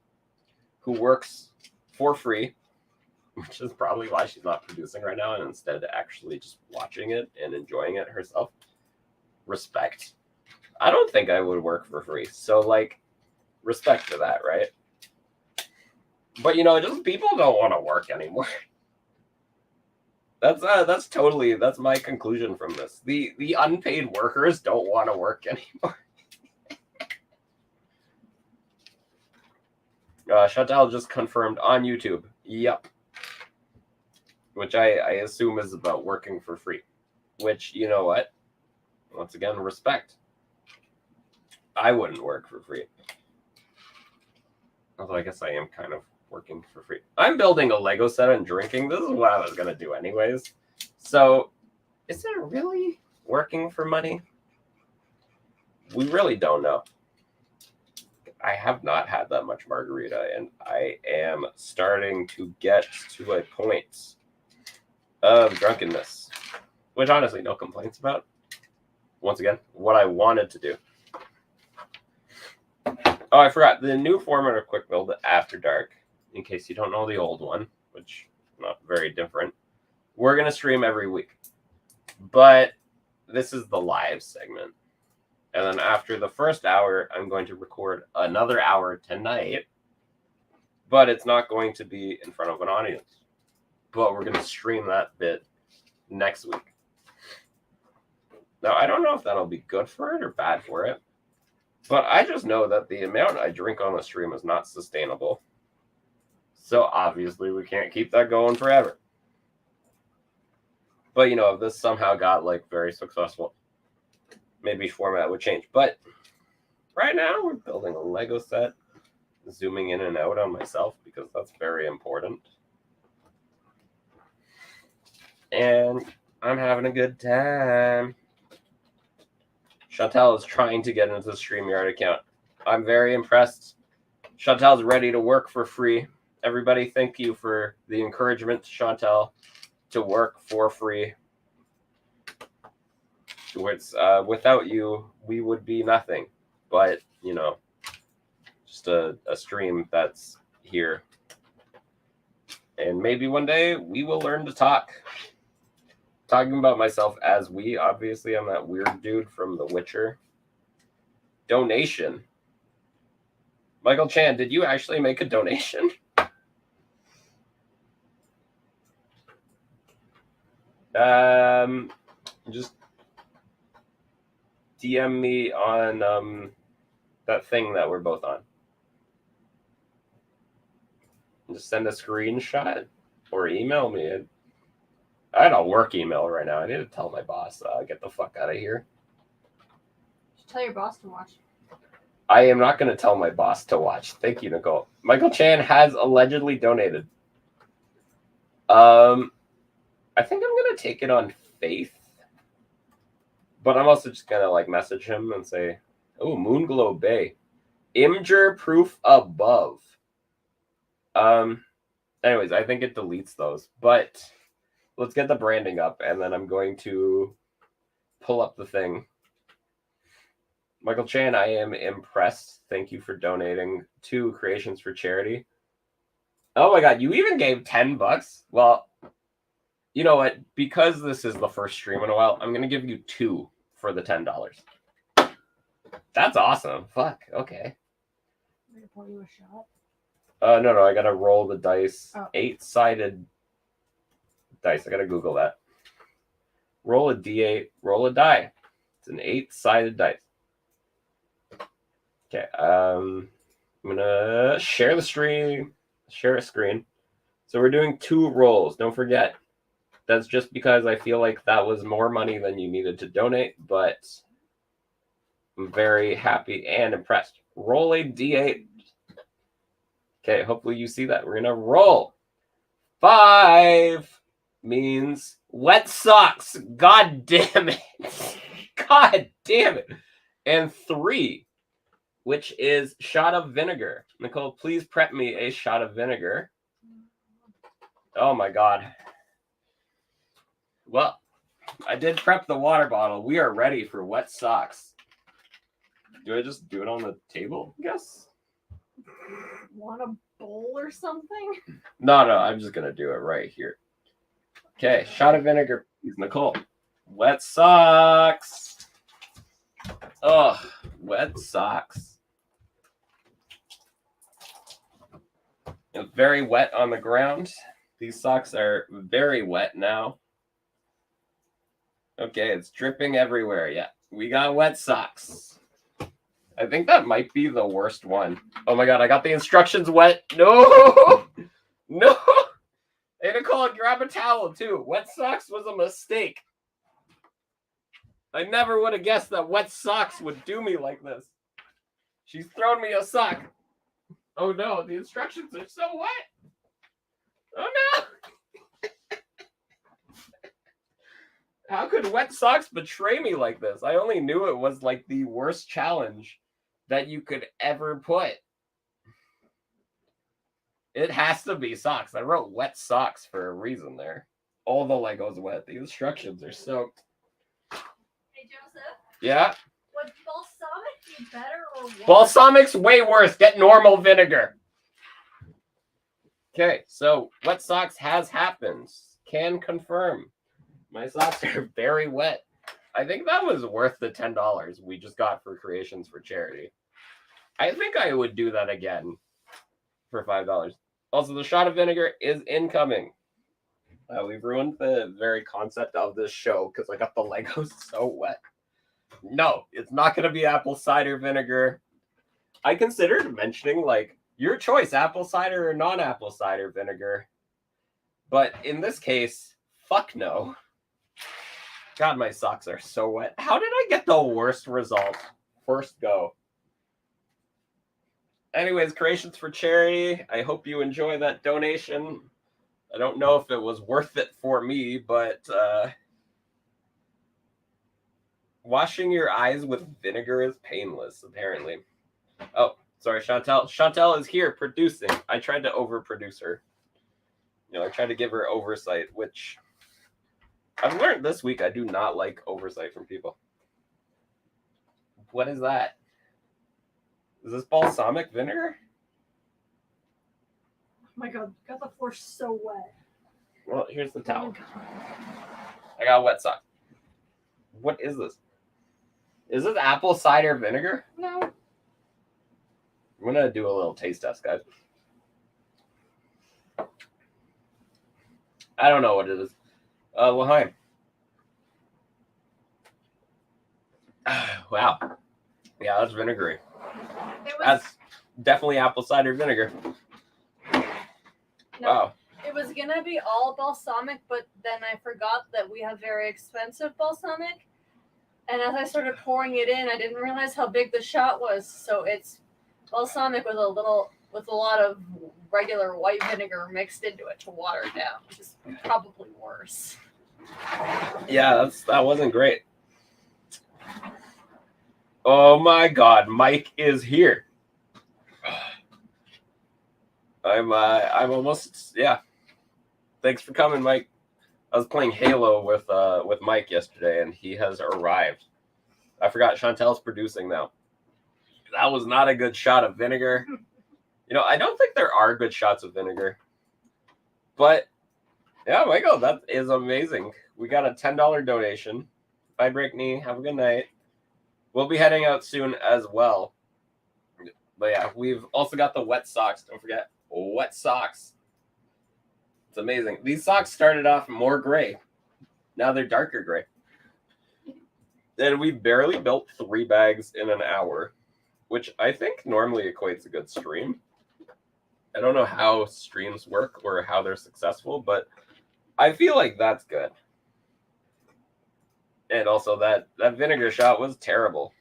who works for free, which is probably why she's not producing right now and instead actually just watching it and enjoying it herself. Respect. I don't think I would work for free. So, respect for that, right? But, just people don't want to work anymore. That's my conclusion from this. The unpaid workers don't want to work anymore. Chantal just confirmed on YouTube. Yep. Which I assume is about working for free. Which, you know what? Once again, respect. I wouldn't work for free. Although I guess I am kind of working for free. I'm building a Lego set and drinking. This is what I was going to do anyways. So, is it really working for money? We really don't know. I have not had that much margarita, and I am starting to get to a point of drunkenness, which honestly, no complaints about. Once again, what I wanted to do. Oh, I forgot the new format of Quick Build After Dark. In case you don't know the old one, which not very different. We're gonna stream every week, but this is the live segment. And then after the first hour, I'm going to record another hour tonight, but it's not going to be in front of an audience. But we're going to stream that bit next week. Now, I don't know if that'll be good for it or bad for it, but I just know that the amount I drink on the stream is not sustainable. So obviously, we can't keep that going forever. But, you know, if this somehow got, like, very successful, maybe format would change. But right now, we're building a Lego set, zooming in and out on myself because that's very important. And I'm having a good time. Chantel is trying to get into the StreamYard account. I'm very impressed. Chantel's ready to work for free. Everybody, thank you for the encouragement to Chantel to work for free. Without you, we would be nothing. But, you know, just a stream that's here. And maybe one day we will learn to talk. Talking about myself as we, obviously, I'm that weird dude from The Witcher. Donation. Michael Chan, did you actually make a donation? Just DM me on that thing that we're both on. Just send a screenshot or email me. I had a work email right now. I need to tell my boss, get the fuck out of here. Just tell your boss to watch. I am not going to tell my boss to watch. Thank you, Nicole. Michael Chan has allegedly donated. I think I'm going to take it on faith. But I'm also just going to like message him and say, oh, Moonglow Bay. Imgur proof above. Anyways, I think it deletes those. But let's get the branding up, and then I'm going to pull up the thing. Michael Chan, I am impressed. Thank you for donating to Creations for Charity. Oh my god, you even gave $10? Well, you know what? Because this is the first stream in a while, I'm going to give you 2 for the $10. That's awesome. Fuck, okay. I'm going to pour you a shot. No, I got to roll the dice. Oh. 8-sided dice. I got to Google that. Roll a D8, roll a die. It's an 8-sided dice. Okay, I'm gonna share the stream, share a screen. So we're doing 2 rolls. Don't forget, that's just because I feel like that was more money than you needed to donate, but I'm very happy and impressed. Roll a D8. Okay, hopefully you see that. We're gonna roll. 5 means wet socks. God damn it. God damn it. And 3, which is shot of vinegar. Nicole, please prep me a shot of vinegar. Oh my god. Well, I did prep the water bottle. We are ready for wet socks. Do I just do it on the table, I guess? Want a bowl or something? No, I'm just going to do it right here. Okay, shot of vinegar, please, Nicole. Wet socks. Oh, wet socks. It's very wet on the ground. These socks are very wet now. Okay, it's dripping everywhere. Yeah, we got wet socks. I think that might be the worst one. Oh my god, I got the instructions wet. No! No! Hey, Nicole, grab a towel too. Wet socks was a mistake. I never would have guessed that wet socks would do me like this. She's thrown me a sock. Oh no, the instructions are so wet. Oh no! How could wet socks betray me like this? I only knew it was like the worst challenge that you could ever put. It has to be socks. I wrote wet socks for a reason there. All the Legos wet. The instructions are soaked. Hey, Joseph. Yeah? Would balsamic be better or worse? Balsamic's way worse. Get normal vinegar. Okay, so wet socks has happened. Can confirm. My socks are very wet. I think that was worth the $10 we just got for Creations for Charity. I think I would do that again for $5. Also, the shot of vinegar is incoming. We've ruined the very concept of this show because I got the Legos so wet. No, it's not going to be apple cider vinegar. I considered mentioning, like, your choice, apple cider or non-apple cider vinegar. But in this case, fuck no. God, my socks are so wet. How did I get the worst result? First go. Anyways, Creations for Charity. I hope you enjoy that donation. I don't know if it was worth it for me, but washing your eyes with vinegar is painless, apparently. Oh, sorry, Chantel. Chantel is here producing. I tried to overproduce her. I tried to give her oversight, which I've learned this week I do not like oversight from people. What is that? Is this balsamic vinegar? Oh my god, got the floor so wet. Well, here's the Oh towel. my god. I got a wet sock. What is this? Is this apple cider vinegar? No. I'm gonna do a little taste test, guys. I don't know what it is. L'chaim. Wow. Yeah, that's vinegary. That's definitely apple cider vinegar. No, Wow. it was gonna be all balsamic, but then I forgot that we have very expensive balsamic. And as I started pouring it in, I didn't realize how big the shot was. So it's balsamic with a lot of regular white vinegar mixed into it to water it down, which is probably worse. Yeah, that wasn't great. Oh my god, Mike is here. I'm almost, yeah. Thanks for coming, Mike. I was playing Halo with Mike yesterday, and he has arrived. I forgot Chantel's producing now. That was not a good shot of vinegar. I don't think there are good shots of vinegar. But, yeah, Michael, that is amazing. We got a $10 donation. Bye, Brickney. Have a good night. We'll be heading out soon as well. But, yeah, we've also got the wet socks. Don't forget, wet socks. It's amazing. These socks started off more gray. Now they're darker gray. And we barely built 3 bags in an hour, which I think normally equates a good stream. I don't know how streams work or how they're successful, but I feel like that's good. And also that vinegar shot was terrible.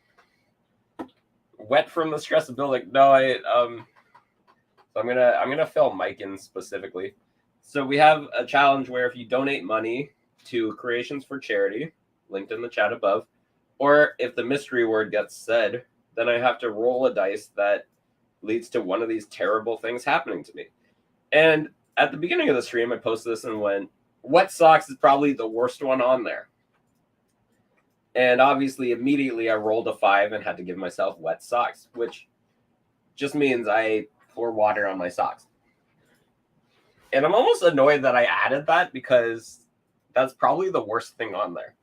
Wet from the stress of building. No, so I'm gonna fill Mike in specifically. So we have a challenge where if you donate money to Creations for Charity, linked in the chat above, or if the mystery word gets said, then I have to roll a dice that leads to one of these terrible things happening to me. And at the beginning of the stream, I posted this and went, wet socks is probably the worst one on there. And obviously, immediately I rolled a 5 and had to give myself wet socks, which just means I pour water on my socks. And I'm almost annoyed that I added that because that's probably the worst thing on there.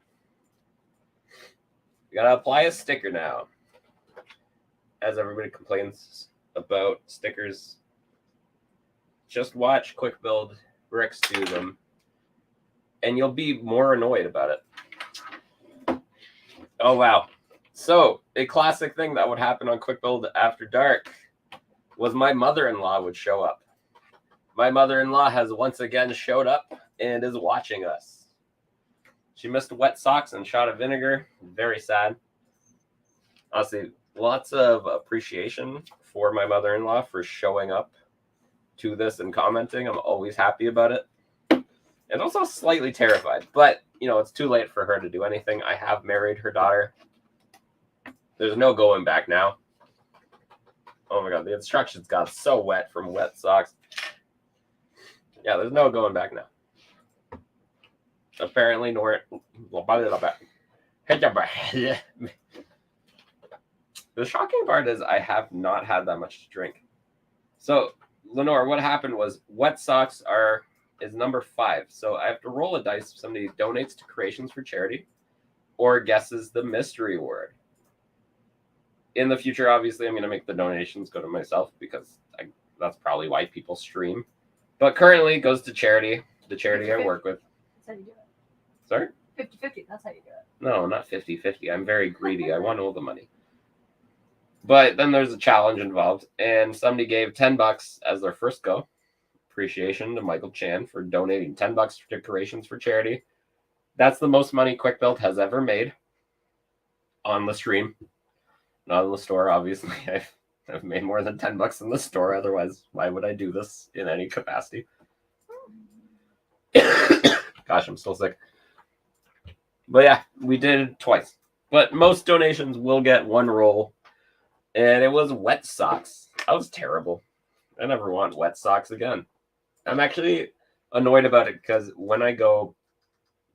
You gotta apply a sticker now. As everybody complains about stickers, just watch Quick Build Bricks do them, and you'll be more annoyed about it. Oh, wow. So, a classic thing that would happen on Quick Build After Dark was my mother-in-law would show up. My mother-in-law has once again showed up and is watching us. She missed wet socks and shot of vinegar. Very sad. Honestly, lots of appreciation for my mother-in-law for showing up to this and commenting. I'm always happy about it. And also slightly terrified. But, it's too late for her to do anything. I have married her daughter. There's no going back now. Oh my god, the instructions got so wet from wet socks. Yeah, there's no going back now. Apparently, the shocking part is I have not had that much to drink. So, Lenore, what happened was wet socks is number 5. So I have to roll a dice if somebody donates to Creations for Charity or guesses the mystery word. In the future, obviously, I'm going to make the donations go to myself because that's probably why people stream. But currently, it goes to charity, the charity I work with. That's how you do it. Sorry? 50-50, that's how you do it. No, not 50-50. I'm very greedy. I want all the money. But then there's a challenge involved, and somebody gave $10 as their first go. Appreciation to Michael Chan for donating $10 to Creations for Charity. That's the most money Quick Build has ever made on the stream. Not in the store, obviously. I've made more than $10 in the store. Otherwise, why would I do this in any capacity? Gosh, I'm still sick. But yeah, we did it twice. But most donations will get one roll. And it was wet socks. That was terrible. I never want wet socks again. I'm actually annoyed about it because when I go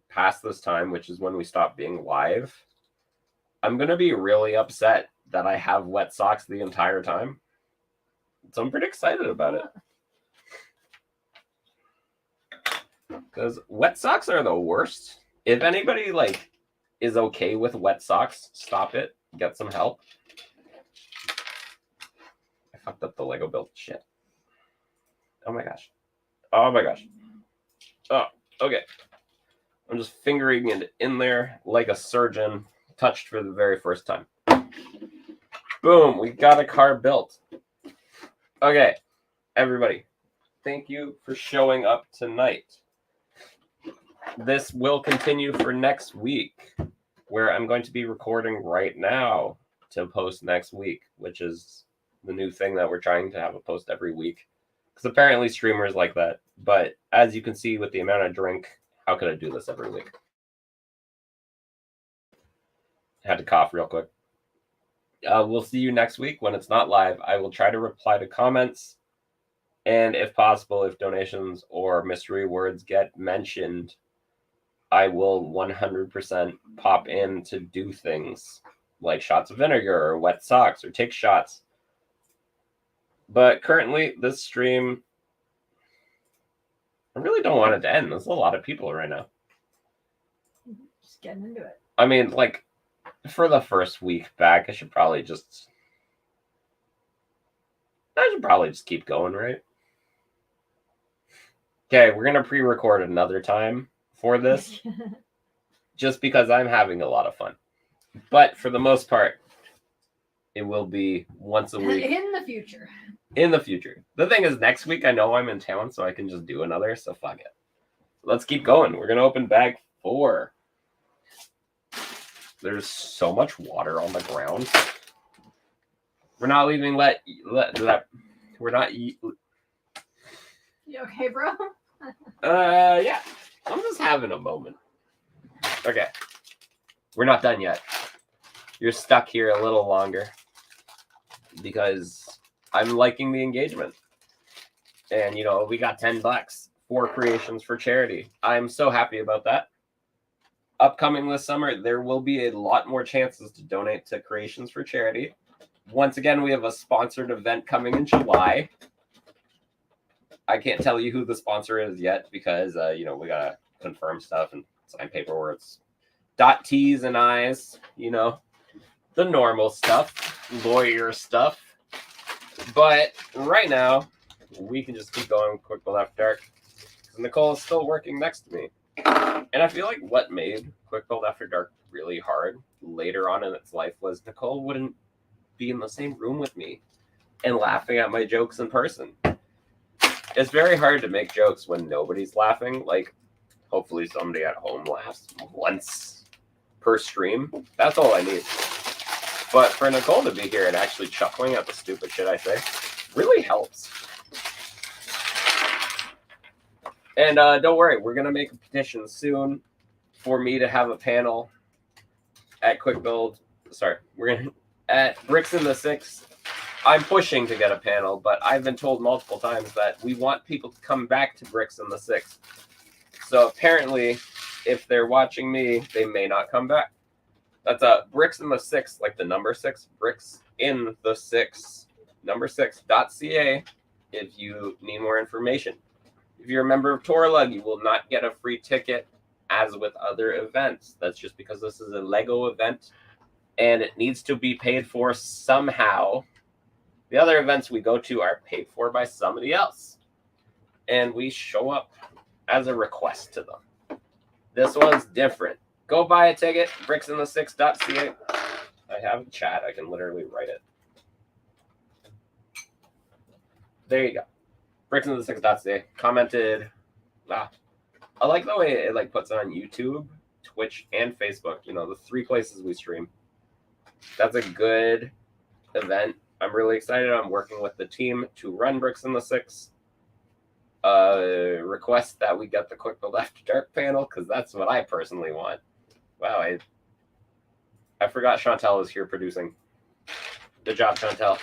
past this time, which is when we stop being live, I'm going to be really upset that I have wet socks the entire time. So I'm pretty excited about it. Because wet socks are the worst. If anybody is okay with wet socks, stop it. Get some help. I fucked up the Lego build. Shit. Oh my gosh. Oh my gosh. Oh, okay. I'm just fingering it in there like a surgeon touched for the very first time. Boom, we got a car built. Okay, everybody, thank you for showing up tonight. This will continue for next week, where I'm going to be recording right now to post next week, which is the new thing that we're trying to have a post every week. Because apparently streamers like that. But as you can see with the amount of drink, how could I do this every week? I had to cough real quick. We'll see you next week when it's not live. I will try to reply to comments. And if possible, if donations or mystery words get mentioned, I will 100% pop in to do things like shots of vinegar or wet socks or take shots. But currently, this stream, I really don't want it to end. There's a lot of people right now. Just getting into it. I mean, for the first week back, I should probably just keep going, right? Okay, we're going to pre-record another time for this just because I'm having a lot of fun. But for the most part, it will be once a week. In the future. In the future. The thing is, next week I know I'm in town, so I can just do another, so fuck it. Let's keep going. We're going to open bag 4. There's so much water on the ground. We're not leaving we're not You okay, bro? yeah. I'm just having a moment. Okay. We're not done yet. You're stuck here a little longer because I'm liking the engagement. And we got $10 for Creations for Charity. I'm so happy about that. Upcoming this summer, there will be a lot more chances to donate to Creations for Charity. Once again, we have a sponsored event coming in July. I can't tell you who the sponsor is yet because, we got to confirm stuff and sign paperwork. Dot T's and I's, the normal stuff, lawyer stuff. But right now, we can just keep going with Quick Build After Dark. Nicole is still working next to me. And I feel like what made Quick Build After Dark really hard later on in its life was Nicole wouldn't be in the same room with me and laughing at my jokes in person. It's very hard to make jokes when nobody's laughing. Hopefully somebody at home laughs once per stream. That's all I need. But for Nicole to be here and actually chuckling at the stupid shit I say really helps. And don't worry, we're going to make a petition soon for me to have a panel at Quick Build. Sorry, we're going to at Bricks in the Six I'm pushing to get a panel, but I've been told multiple times that we want people to come back to Bricks in the Six. So apparently, if they're watching me, they may not come back. That's Bricks in the Six, like the number 6, Bricks in the Six, number 6.ca if you need more information. If you're a member of Torlug, you will not get a free ticket as with other events. That's just because this is a Lego event and it needs to be paid for somehow. The other events we go to are paid for by somebody else, and we show up as a request to them. This one's different. Go buy a ticket, bricksinthesix.ca. I have a chat. I can literally write it. There you go. Bricksinthesix.ca. Commented. Wow. I like the way it like puts it on YouTube, Twitch, and Facebook. You know, the 3 places we stream. That's a good event. I'm really excited. I'm working with the team to run Bricks in the Six. Request that we get the Quick Build After Dark panel because that's what I personally want. Wow, I forgot Chantel is here producing. Good job, Chantel.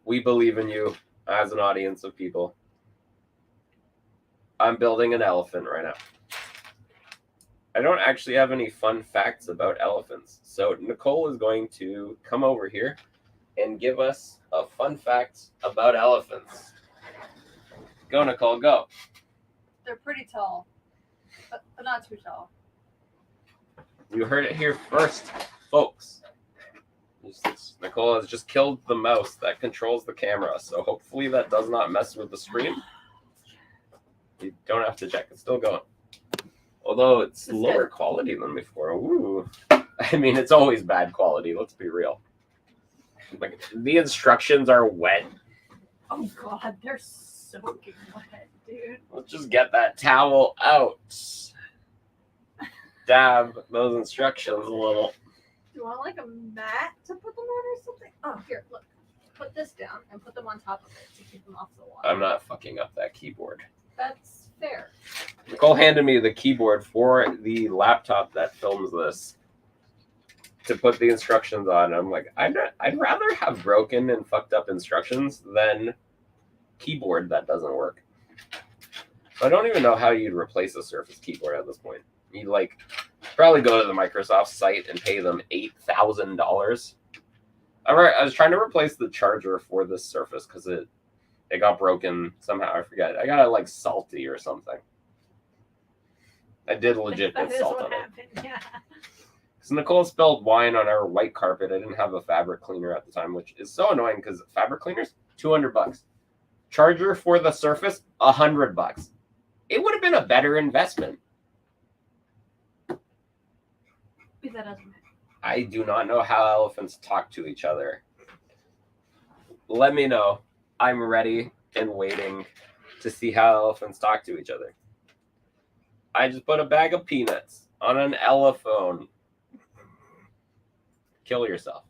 We believe in you as an audience of people. I'm building an elephant right now. I don't actually have any fun facts about elephants, so Nicole is going to come over here and give us a fun fact about elephants. Go, Nicole, go. They're pretty tall, but not too tall. You heard it here first, folks. Nicole has just killed the mouse that controls the camera, so hopefully that does not mess with the stream. You don't have to check. It's still going. Although it's lower quality than before. Ooh. I mean, it's always bad quality. Let's be real. Like, the instructions are wet. Oh god, they're soaking wet, dude. Let's just get that towel out. Dab those instructions a little. Do you want like a mat to put them on or something? Oh, here, look. Put this down and put them on top of it to keep them off the wall. I'm not fucking up that keyboard. That's fair. Nicole handed me the keyboard for the laptop that films this to put the instructions on. I'm like, I'd rather have broken and fucked up instructions than keyboard that doesn't work. I don't even know how you'd replace a Surface keyboard at this point. You'd like probably go to the Microsoft site and pay them $8,000. I was trying to replace the charger for this Surface because it got broken somehow. I forget. I got it like salty or something. I did legit That put is salt what on it. happened, yeah. So Nicole spilled wine on our white carpet. I didn't have a fabric cleaner at the time, which is so annoying because fabric cleaners, $200. Charger for the Surface, $100. It would have been a better investment. That doesn't matter. I do not know how elephants talk to each other. Let me know. I'm ready and waiting to see how elephants talk to each other. I just put a bag of peanuts on an elephone. Kill yourself.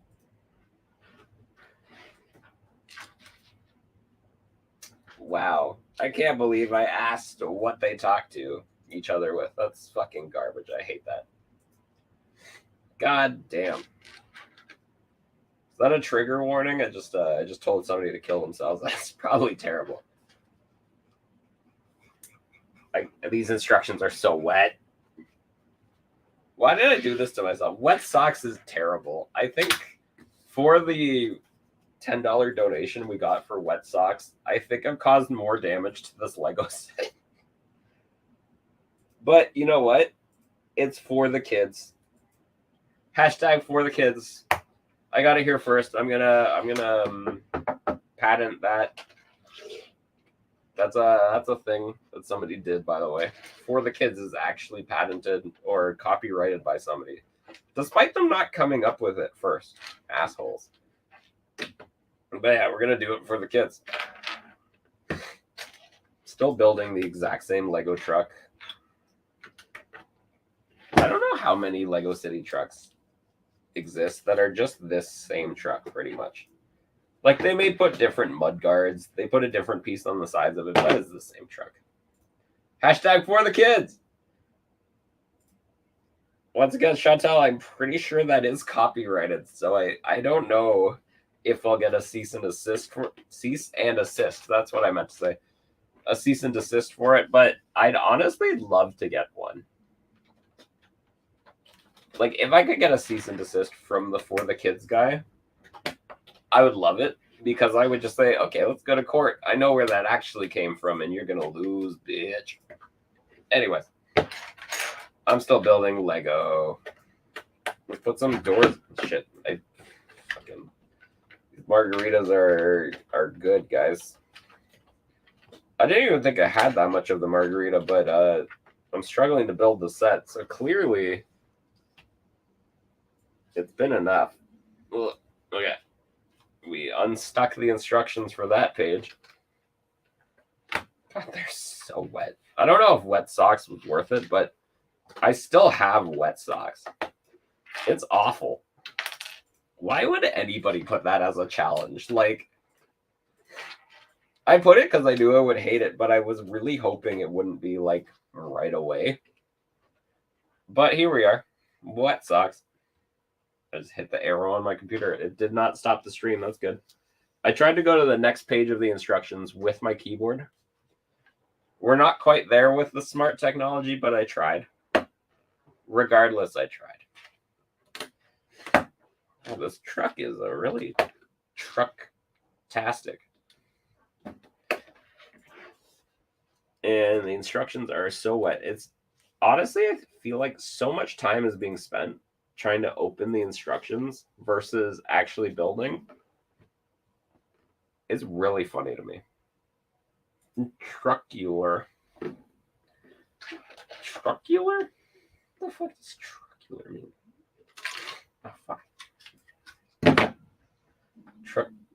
Wow. I can't believe I asked what they talk to each other with. That's fucking garbage. I hate that. God damn. Is that a trigger warning? I just told somebody to kill themselves. That's probably terrible. These instructions are so wet. Why did I do this to myself? Wet socks is terrible. I think for the $10 donation we got for wet socks, I think I've caused more damage to this Lego set. But you know what? It's for the kids. Hashtag for the kids. I got it here first. I'm gonna patent that. That's a thing that somebody did, by the way. For the kids is actually patented or copyrighted by somebody, despite them not coming up with it first. Assholes. But yeah, we're gonna do it for the kids. Still building the exact same Lego truck. I don't know how many Lego City trucks exist that are just this same truck, pretty much. Like, they may put different mud guards. They put a different piece on the sides of it, but it's the same truck. Hashtag for the kids. Once again, Chantel, I'm pretty sure that is copyrighted, so I don't know if I'll get a cease and assist. That's what I meant to say. A cease and desist for it, but I'd honestly love to get one. Like, if I could get a cease and desist from the For the Kids guy, I would love it, because I would just say, okay, let's go to court. I know where that actually came from, and you're gonna lose, bitch. Anyways, I'm still building Lego. Let's put some doors. Shit, these margaritas are good, guys. I didn't even think I had that much of the margarita, but I'm struggling to build the set, so clearly it's been enough. Okay. We unstuck the instructions for that page. God, they're so wet. I don't know if wet socks was worth it, but I still have wet socks. It's awful. Why would anybody put that as a challenge? Like, I put it because I knew I would hate it, but I was really hoping it wouldn't be like right away. But here we are. Wet socks. I just hit the arrow on my computer. It did not stop the stream. That's good. I tried to go to the next page of the instructions with my keyboard. We're not quite there with the smart technology, but I tried. Regardless, I tried. Oh, this truck is a really truck-tastic. And the instructions are so wet. It's honestly, I feel like so much time is being spent trying to open the instructions versus actually building. It's really funny to me. Trucular? What the fuck does trucular mean? Oh, fuck.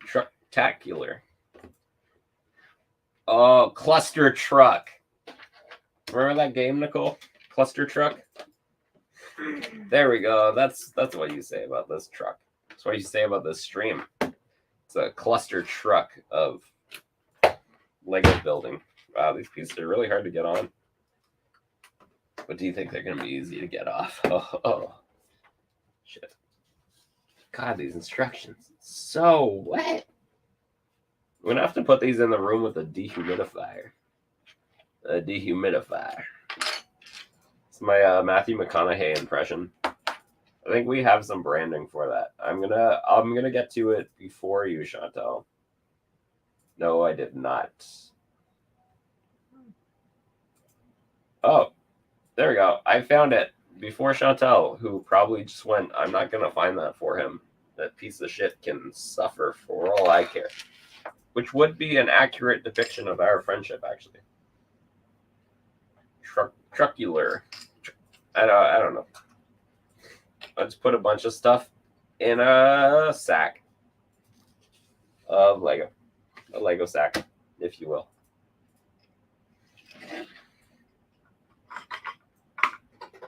Trucktacular. Oh, Cluster Truck. Remember that game, Nicole? Cluster Truck? There we go. That's what you say about this truck. That's what you say about this stream. It's a cluster truck of Lego building. Wow, these pieces are really hard to get on. But do you think they're going to be easy to get off? Oh, shit. God, these instructions. So wet. I'm going to have to put these in the room with a dehumidifier. A dehumidifier. It's my Matthew McConaughey impression. I think we have some branding for that. I'm gonna get to it before you, Chantal. No, I did not. Oh, there we go. I found it before Chantal, who probably just went, I'm not gonna find that for him. That piece of shit can suffer for all I care. Which would be an accurate depiction of our friendship, actually. Trucular. I don't know. I just put a bunch of stuff in a sack of Lego. A Lego sack, if you will.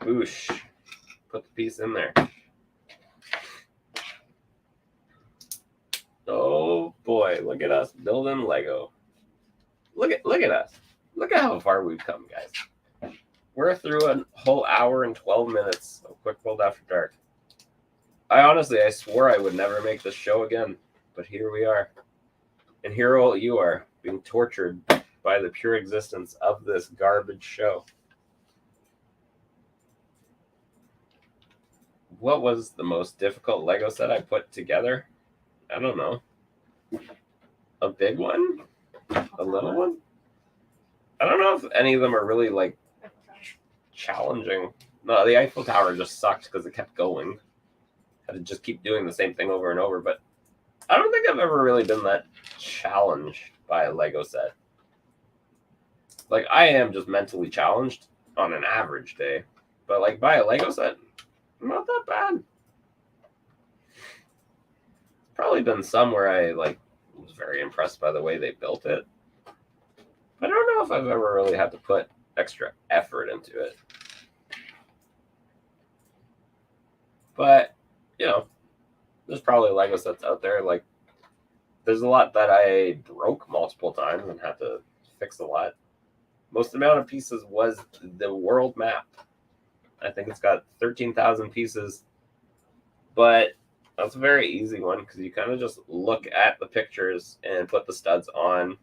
Boosh. Put the piece in there. Oh boy, look at us building Lego. Look at us. Look at how far we've come, guys. We're through a whole hour and 12 minutes of Quick Build After Dark. I swore I would never make this show again, but here we are. And here you are, being tortured by the pure existence of this garbage show. What was the most difficult Lego set I put together? I don't know. A big one? A little one? I don't know if any of them are really, like, challenging. No, the Eiffel Tower just sucked because it kept going. Had to just keep doing the same thing over and over, but I don't think I've ever really been that challenged by a Lego set. Like, I am just mentally challenged on an average day, but like by a Lego set, not that bad. Probably been some where I like was very impressed by the way they built it. But I don't know if I've ever really had to put extra effort into it. But, you know, there's probably Lego sets out there. Like, there's a lot that I broke multiple times and had to fix a lot. Most amount of pieces was the world map. I think it's got 13,000 pieces. But That's a very easy one because you kind of just look at the pictures and put the studs on.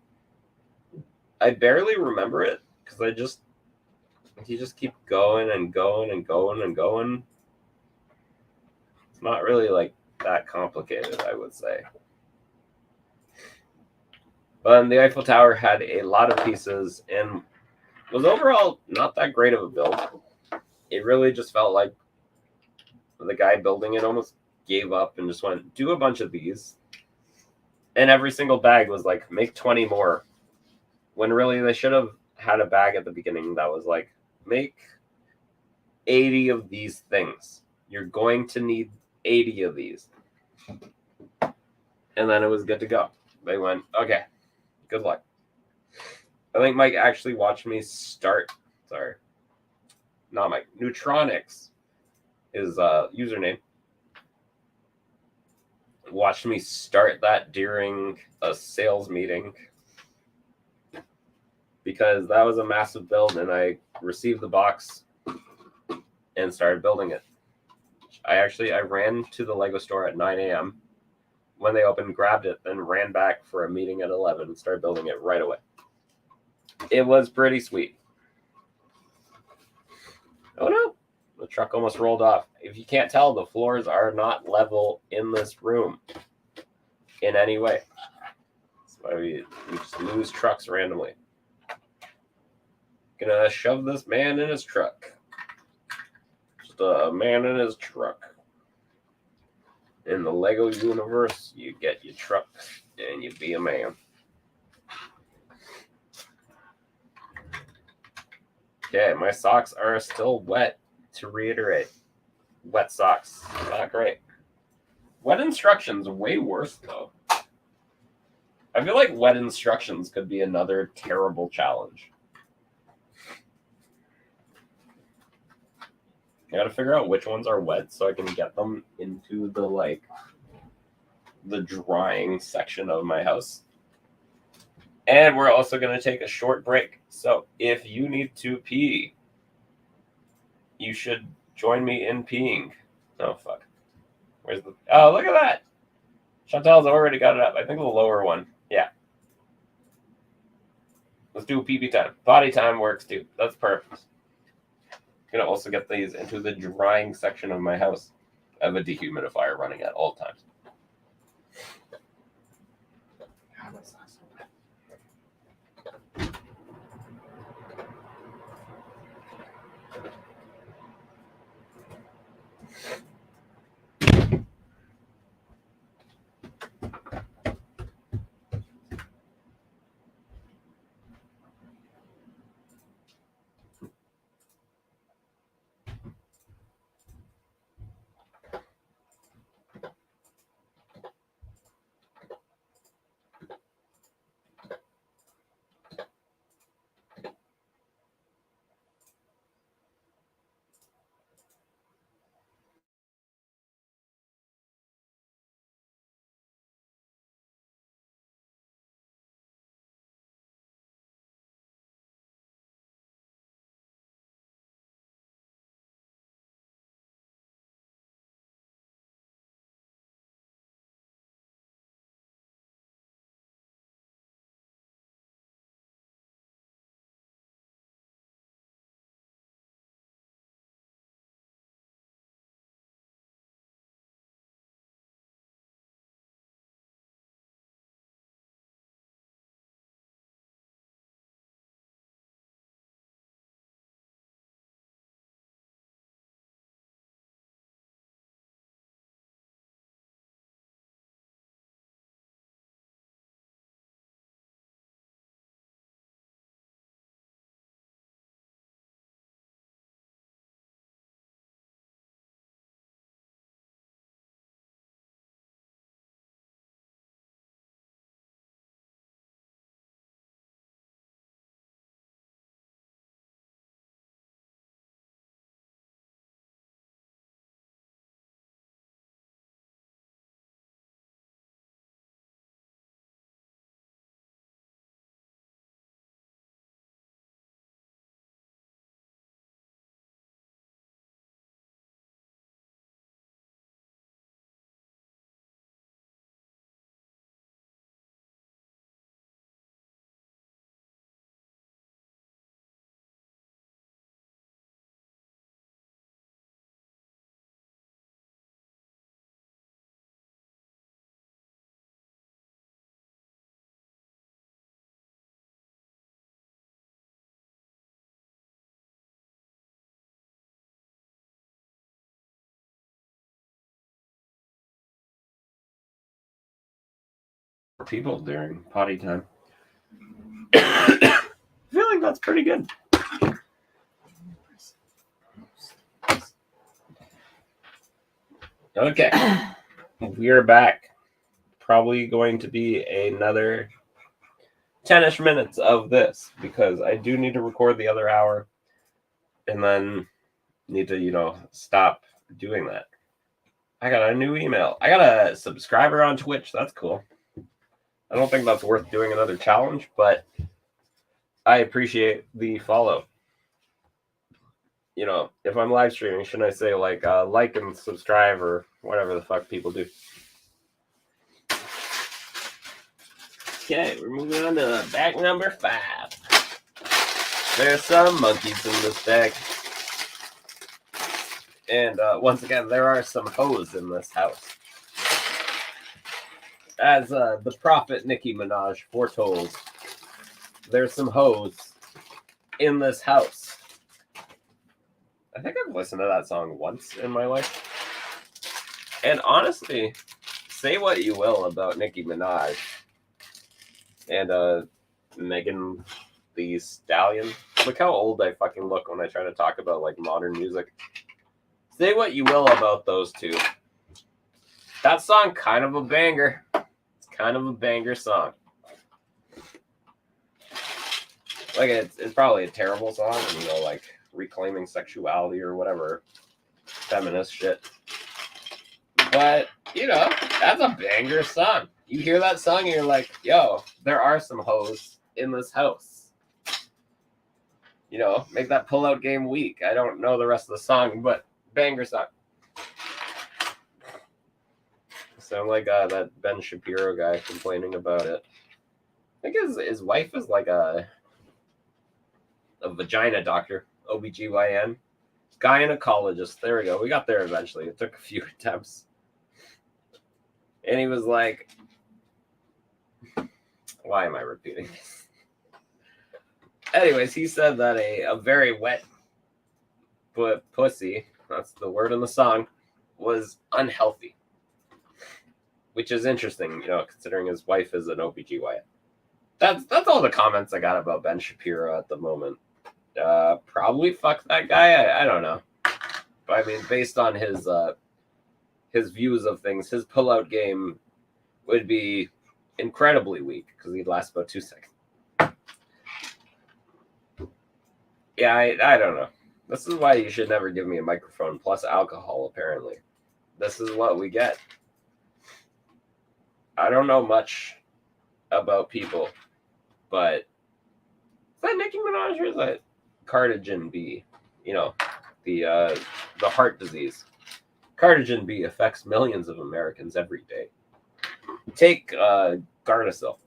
I barely remember it because you just keep going and going and going and going. It's not really like that complicated, I would say. But the Eiffel Tower had a lot of pieces and was overall not that great of a build. It really just felt like the guy building it almost gave up and just went, do a bunch of these. And every single bag was like, make 20 more. When really they should have had a bag at the beginning that was like, make 80 of these things. You're going to need 80 of these. And then it was good to go. They went, okay, good luck. I think Mike actually watched me start. Sorry. Not Mike. Neutronics is username. Watched me start that during a sales meeting because that was a massive build and I received the box and started building it. I ran to the Lego store at 9 a.m. when they opened, grabbed it, then ran back for a meeting at 11 and started building it right away. It was pretty sweet. Oh no, the truck almost rolled off. If you can't tell, the floors are not level in this room in any way. That's why we just lose trucks randomly. Gonna shove this man in his truck. Just a man in his truck. In the Lego universe, you get your truck and you be a man. Okay, my socks are still wet. To reiterate, wet socks, not great. Wet instructions, way worse though. I feel like wet instructions could be another terrible challenge. I gotta figure out which ones are wet so I can get them into the drying section of my house. And we're also gonna take a short break. So if you need to pee, you should join me in peeing. Oh fuck. Where's the oh look at that. Chantel's already got it up. I think the lower one. Yeah. Let's do a pee time. Body time works too. That's perfect. Gonna also get these into the drying section of my house. I have a dehumidifier running at all times. people during potty time. I feel like that's pretty good. Okay, we're back. Probably going to be another 10-ish minutes of this because I do need to record the other hour and then need to, stop doing that. I got a new email. I got a subscriber on Twitch. That's cool. I don't think that's worth doing another challenge, but I appreciate the follow. If I'm live streaming, shouldn't I say like and subscribe or whatever the fuck people do? Okay, we're moving on to bag number 5. There's some monkeys in this bag. And once again, there are some hoes in this house. As the prophet Nicki Minaj foretold, there's some hoes in this house. I think I've listened to that song once in my life. And honestly, say what you will about Nicki Minaj and Megan Thee Stallion. Look how old I fucking look when I try to talk about like modern music. Say what you will about those two. That song kind of a banger. It's kind of a banger song. Like it's probably a terrible song, like reclaiming sexuality or whatever feminist shit. But that's a banger song. You hear that song and you're like, yo, there are some hoes in this house. Make that pull-out game weak. I don't know the rest of the song, but banger song. Sound like that Ben Shapiro guy complaining about it. I think his wife is like a vagina doctor, OBGYN. Gynecologist. There we go. We got there eventually. It took a few attempts. And he was like, why am I repeating this? Anyways, he said that a very wet pussy, that's the word in the song, was unhealthy. Which is interesting, considering his wife is an OBGYN. That's all the comments I got about Ben Shapiro at the moment. Probably fuck that guy. I don't know. But I mean, based on his views of things, his pull-out game would be incredibly weak because he'd last about 2 seconds. Yeah, I don't know. This is why you should never give me a microphone plus alcohol, apparently. This is what we get. I don't know much about people, but is that Nicki Minaj or is that Cardigan B? The heart disease. Cardigan B affects millions of Americans every day. Take Gardasil.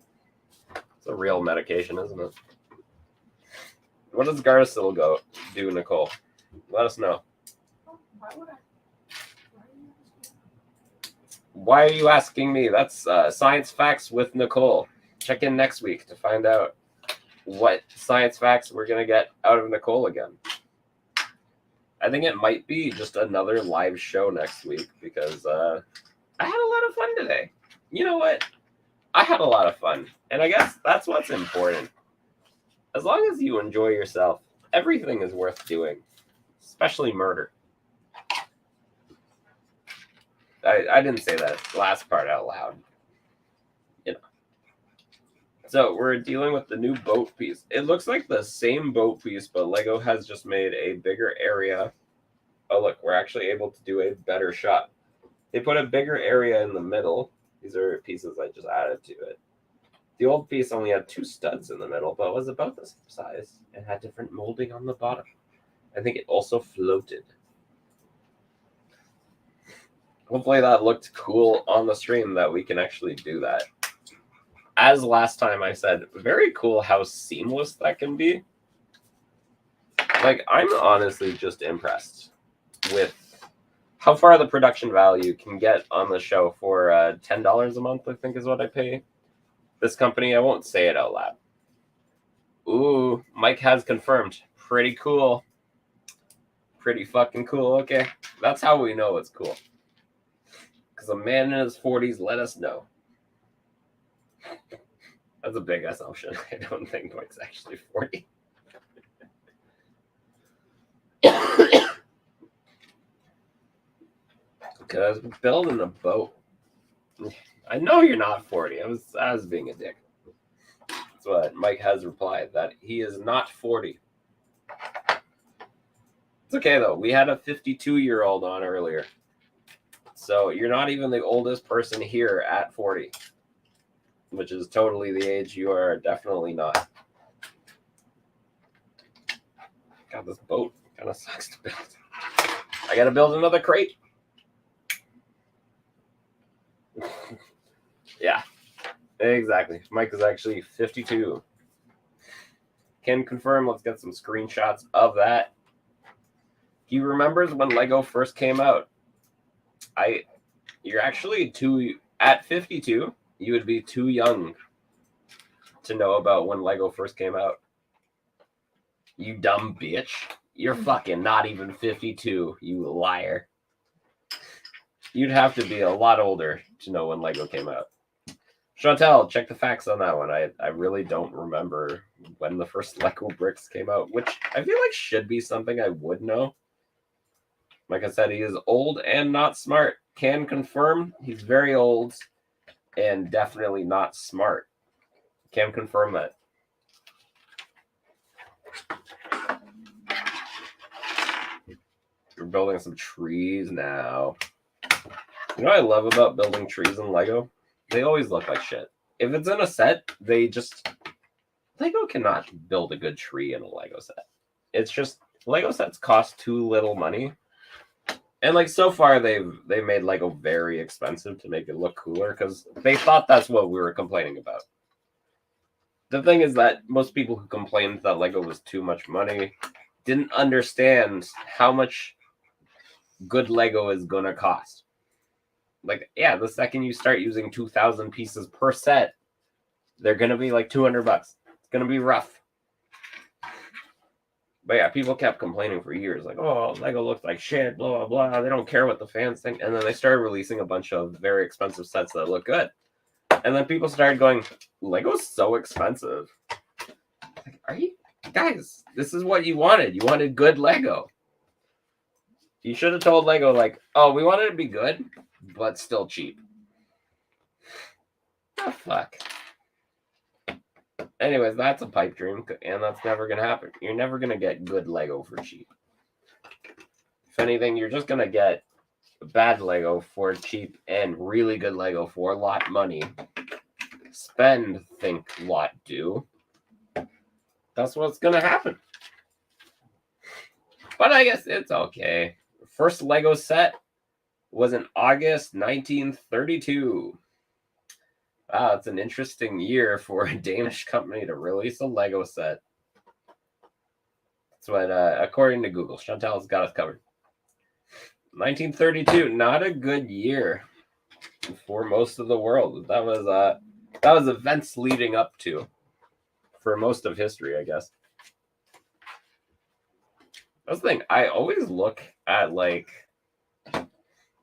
It's a real medication, isn't it? What does Gardasil do, Nicole? Let us know. Why would I? Why are you asking me? That's Science Facts with Nicole. Check in next week to find out what science facts we're going to get out of Nicole again. I think it might be just another live show next week because I had a lot of fun today. You know what? I had a lot of fun. And I guess that's what's important. As long as you enjoy yourself, everything is worth doing, especially murder. I didn't say that last part out loud. So we're dealing with the new boat piece. It looks like the same boat piece, but Lego has just made a bigger area. Oh, look, we're actually able to do a better shot. They put a bigger area in the middle. These are pieces I just added to it. The old piece only had 2 studs in the middle, but was about the same size and had different molding on the bottom. I think it also floated. Hopefully that looked cool on the stream that we can actually do that. As last time I said, very cool how seamless that can be. Like, I'm honestly just impressed with how far the production value can get on the show for $10 a month, I think is what I pay this company. I won't say it out loud. Ooh, Mike has confirmed. Pretty cool. Pretty fucking cool. Okay, that's how we know it's cool. Because a man in his 40s let us know. That's a big assumption. I don't think Mike's actually 40. Because we're building a boat. I know you're not 40. I was being a dick. That's what Mike has replied, that he is not 40. It's okay though. We had a 52-year-old on earlier. So you're not even the oldest person here at 40, which is totally the age you are definitely not. God, this boat kind of sucks to build. I gotta build another crate. Yeah, exactly. Mike is actually 52. Can confirm. Let's get some screenshots of that. He remembers when Lego first came out. You're actually at 52. You would be too young to know about when Lego first came out. You dumb bitch. You're fucking not even 52, you liar. You'd have to be a lot older to know when Lego came out. Chantel, check the facts on that one. I really don't remember when the first Lego bricks came out, which I feel like should be something I would know. Like I said, he is old and not smart. Can confirm he's very old and definitely not smart. Can confirm that. We're building some trees now. You know what I love about building trees in Lego? They always look like shit. If it's in a set, Lego cannot build a good tree in a Lego set. It's just Lego sets cost too little money. And like so far they've made Lego very expensive to make it look cooler because they thought that's what we were complaining about. The thing is that most people who complained that Lego was too much money didn't understand how much good Lego is gonna cost. Like, yeah, the second you start using 2,000 pieces per set, they're gonna be like $200. It's gonna be rough. But yeah, people kept complaining for years, like, oh, Lego looks like shit, blah, blah, blah. They don't care what the fans think. And then they started releasing a bunch of very expensive sets that look good. And then people started going, Lego's so expensive. Like, are you guys, this is what you wanted. You wanted good Lego. You should have told Lego, like, oh, we wanted it to be good, but still cheap. Oh, fuck. Anyways, that's a pipe dream, and that's never going to happen. You're never going to get good Lego for cheap. If anything, you're just going to get bad Lego for cheap and really good Lego for a lot of money. Spend, think, lot, do. That's what's going to happen. But I guess it's okay. First Lego set was in August 1932. Wow, it's an interesting year for a Danish company to release a Lego set. That's what, according to Google, Chantal's got us covered. 1932, not a good year for most of the world. That was events leading up to for most of history, I guess. That's the thing. I always look at like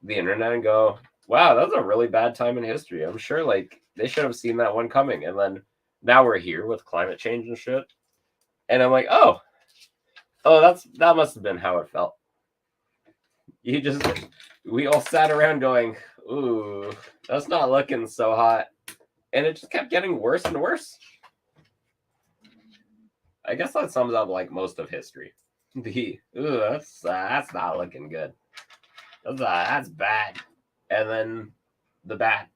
the internet and go, wow, that's a really bad time in history. I'm sure like they should have seen that one coming. And then now we're here with climate change and shit. And I'm like, oh, that must have been how it felt. We all sat around going, ooh, that's not looking so hot. And it just kept getting worse and worse. I guess that sums up like most of history. That's not looking good. That's bad. And then the bad.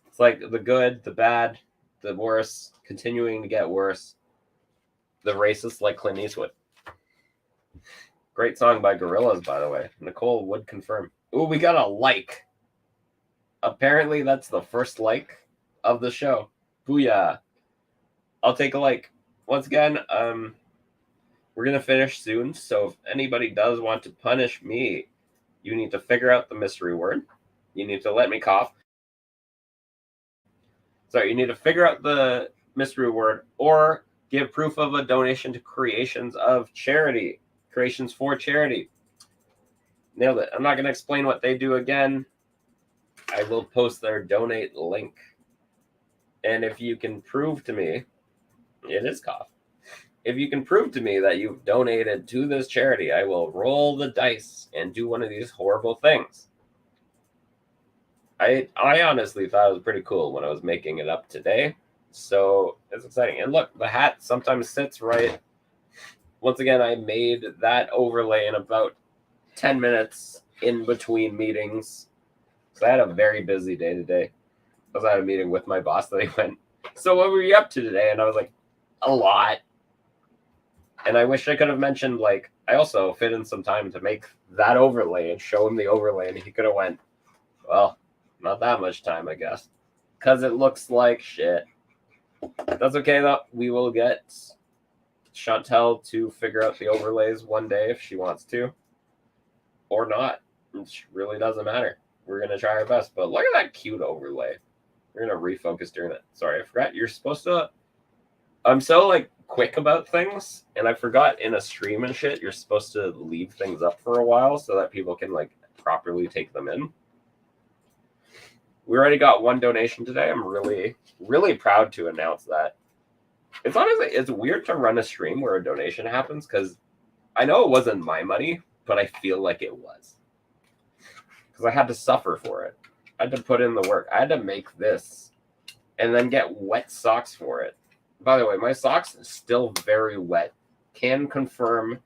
It's like the good, the bad, the worse, continuing to get worse. The racist like Clint Eastwood. Great song by Gorillaz, by the way. Nicole would confirm. Ooh, we got a like. Apparently that's the first like of the show. Booyah. I'll take a like. Once again, we're going to finish soon, so if anybody does want to punish me, you need to figure out the mystery word. You need to let me cough. Sorry, you need to figure out the mystery word or give proof of a donation to Creations of Charity. Creations for Charity. Nailed it. I'm not going to explain what they do again. I will post their donate link And if you can prove to me, it is cough. If you can prove to me that you've donated to this charity, I will roll the dice and do one of these horrible things. I honestly thought it was pretty cool when I was making it up today. So it's exciting. And look, the hat sometimes sits right. Once again, I made that overlay in about 10 minutes in between meetings. So I had a very busy day today. I was at a meeting with my boss that he went, "So what were you up to today?" And I was like, "A lot." And I wish I could have mentioned, like, I also fit in some time to make that overlay and show him the overlay. And he could have went, "Well, not that much time, I guess." Because it looks like shit. That's okay, though. We will get Chantel to figure out the overlays one day if she wants to. Or not. It really doesn't matter. We're going to try our best. But look at that cute overlay. We're going to refocus during it. Sorry, I forgot. You're supposed to... I'm so, like, quick about things. And I forgot in a stream and shit, you're supposed to leave things up for a while so that people can, like, properly take them in. We already got one donation today. I'm really, really proud to announce that. It's honestly, it's weird to run a stream where a donation happens because I know it wasn't my money, but I feel like it was. Because I had to suffer for it. I had to put in the work. I had to make this and then get wet socks for it. By the way, my socks are still very wet. Can confirm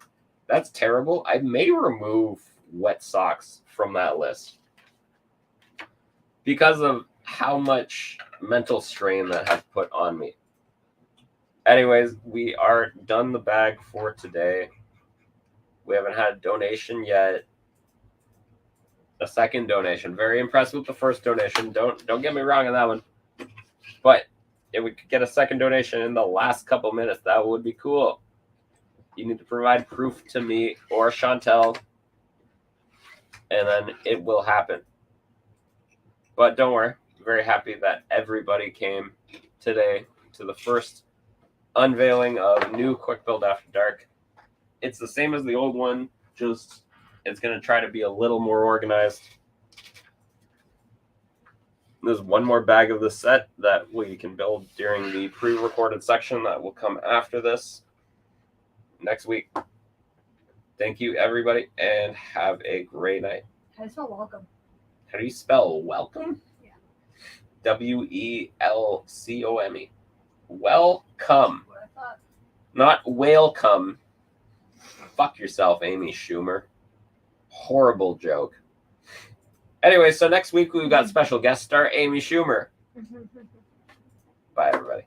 that's terrible. I may remove wet socks from that list because of how much mental strain that has put on me. Anyways, we are done the bag for today. We haven't had a donation yet. A second donation. Very impressed with the first donation. Don't get me wrong on that one. But if we could get a second donation in the last couple minutes, that would be cool. You need to provide proof to me or Chantel, and then it will happen. But don't worry. I'm very happy that everybody came today to the first unveiling of new Quick Build After Dark. It's the same as the old one, just it's going to try to be a little more organized. There's one more bag of the set that we can build during the pre-recorded section that will come after this next week. Thank you, everybody, and have a great night. How do you spell welcome? How do you spell welcome? Yeah. Welcome. Welcome. What I thought. Not whalecome. Fuck yourself, Amy Schumer. Horrible joke. Anyway, so next week we've got special guest star Amy Schumer. Bye, everybody.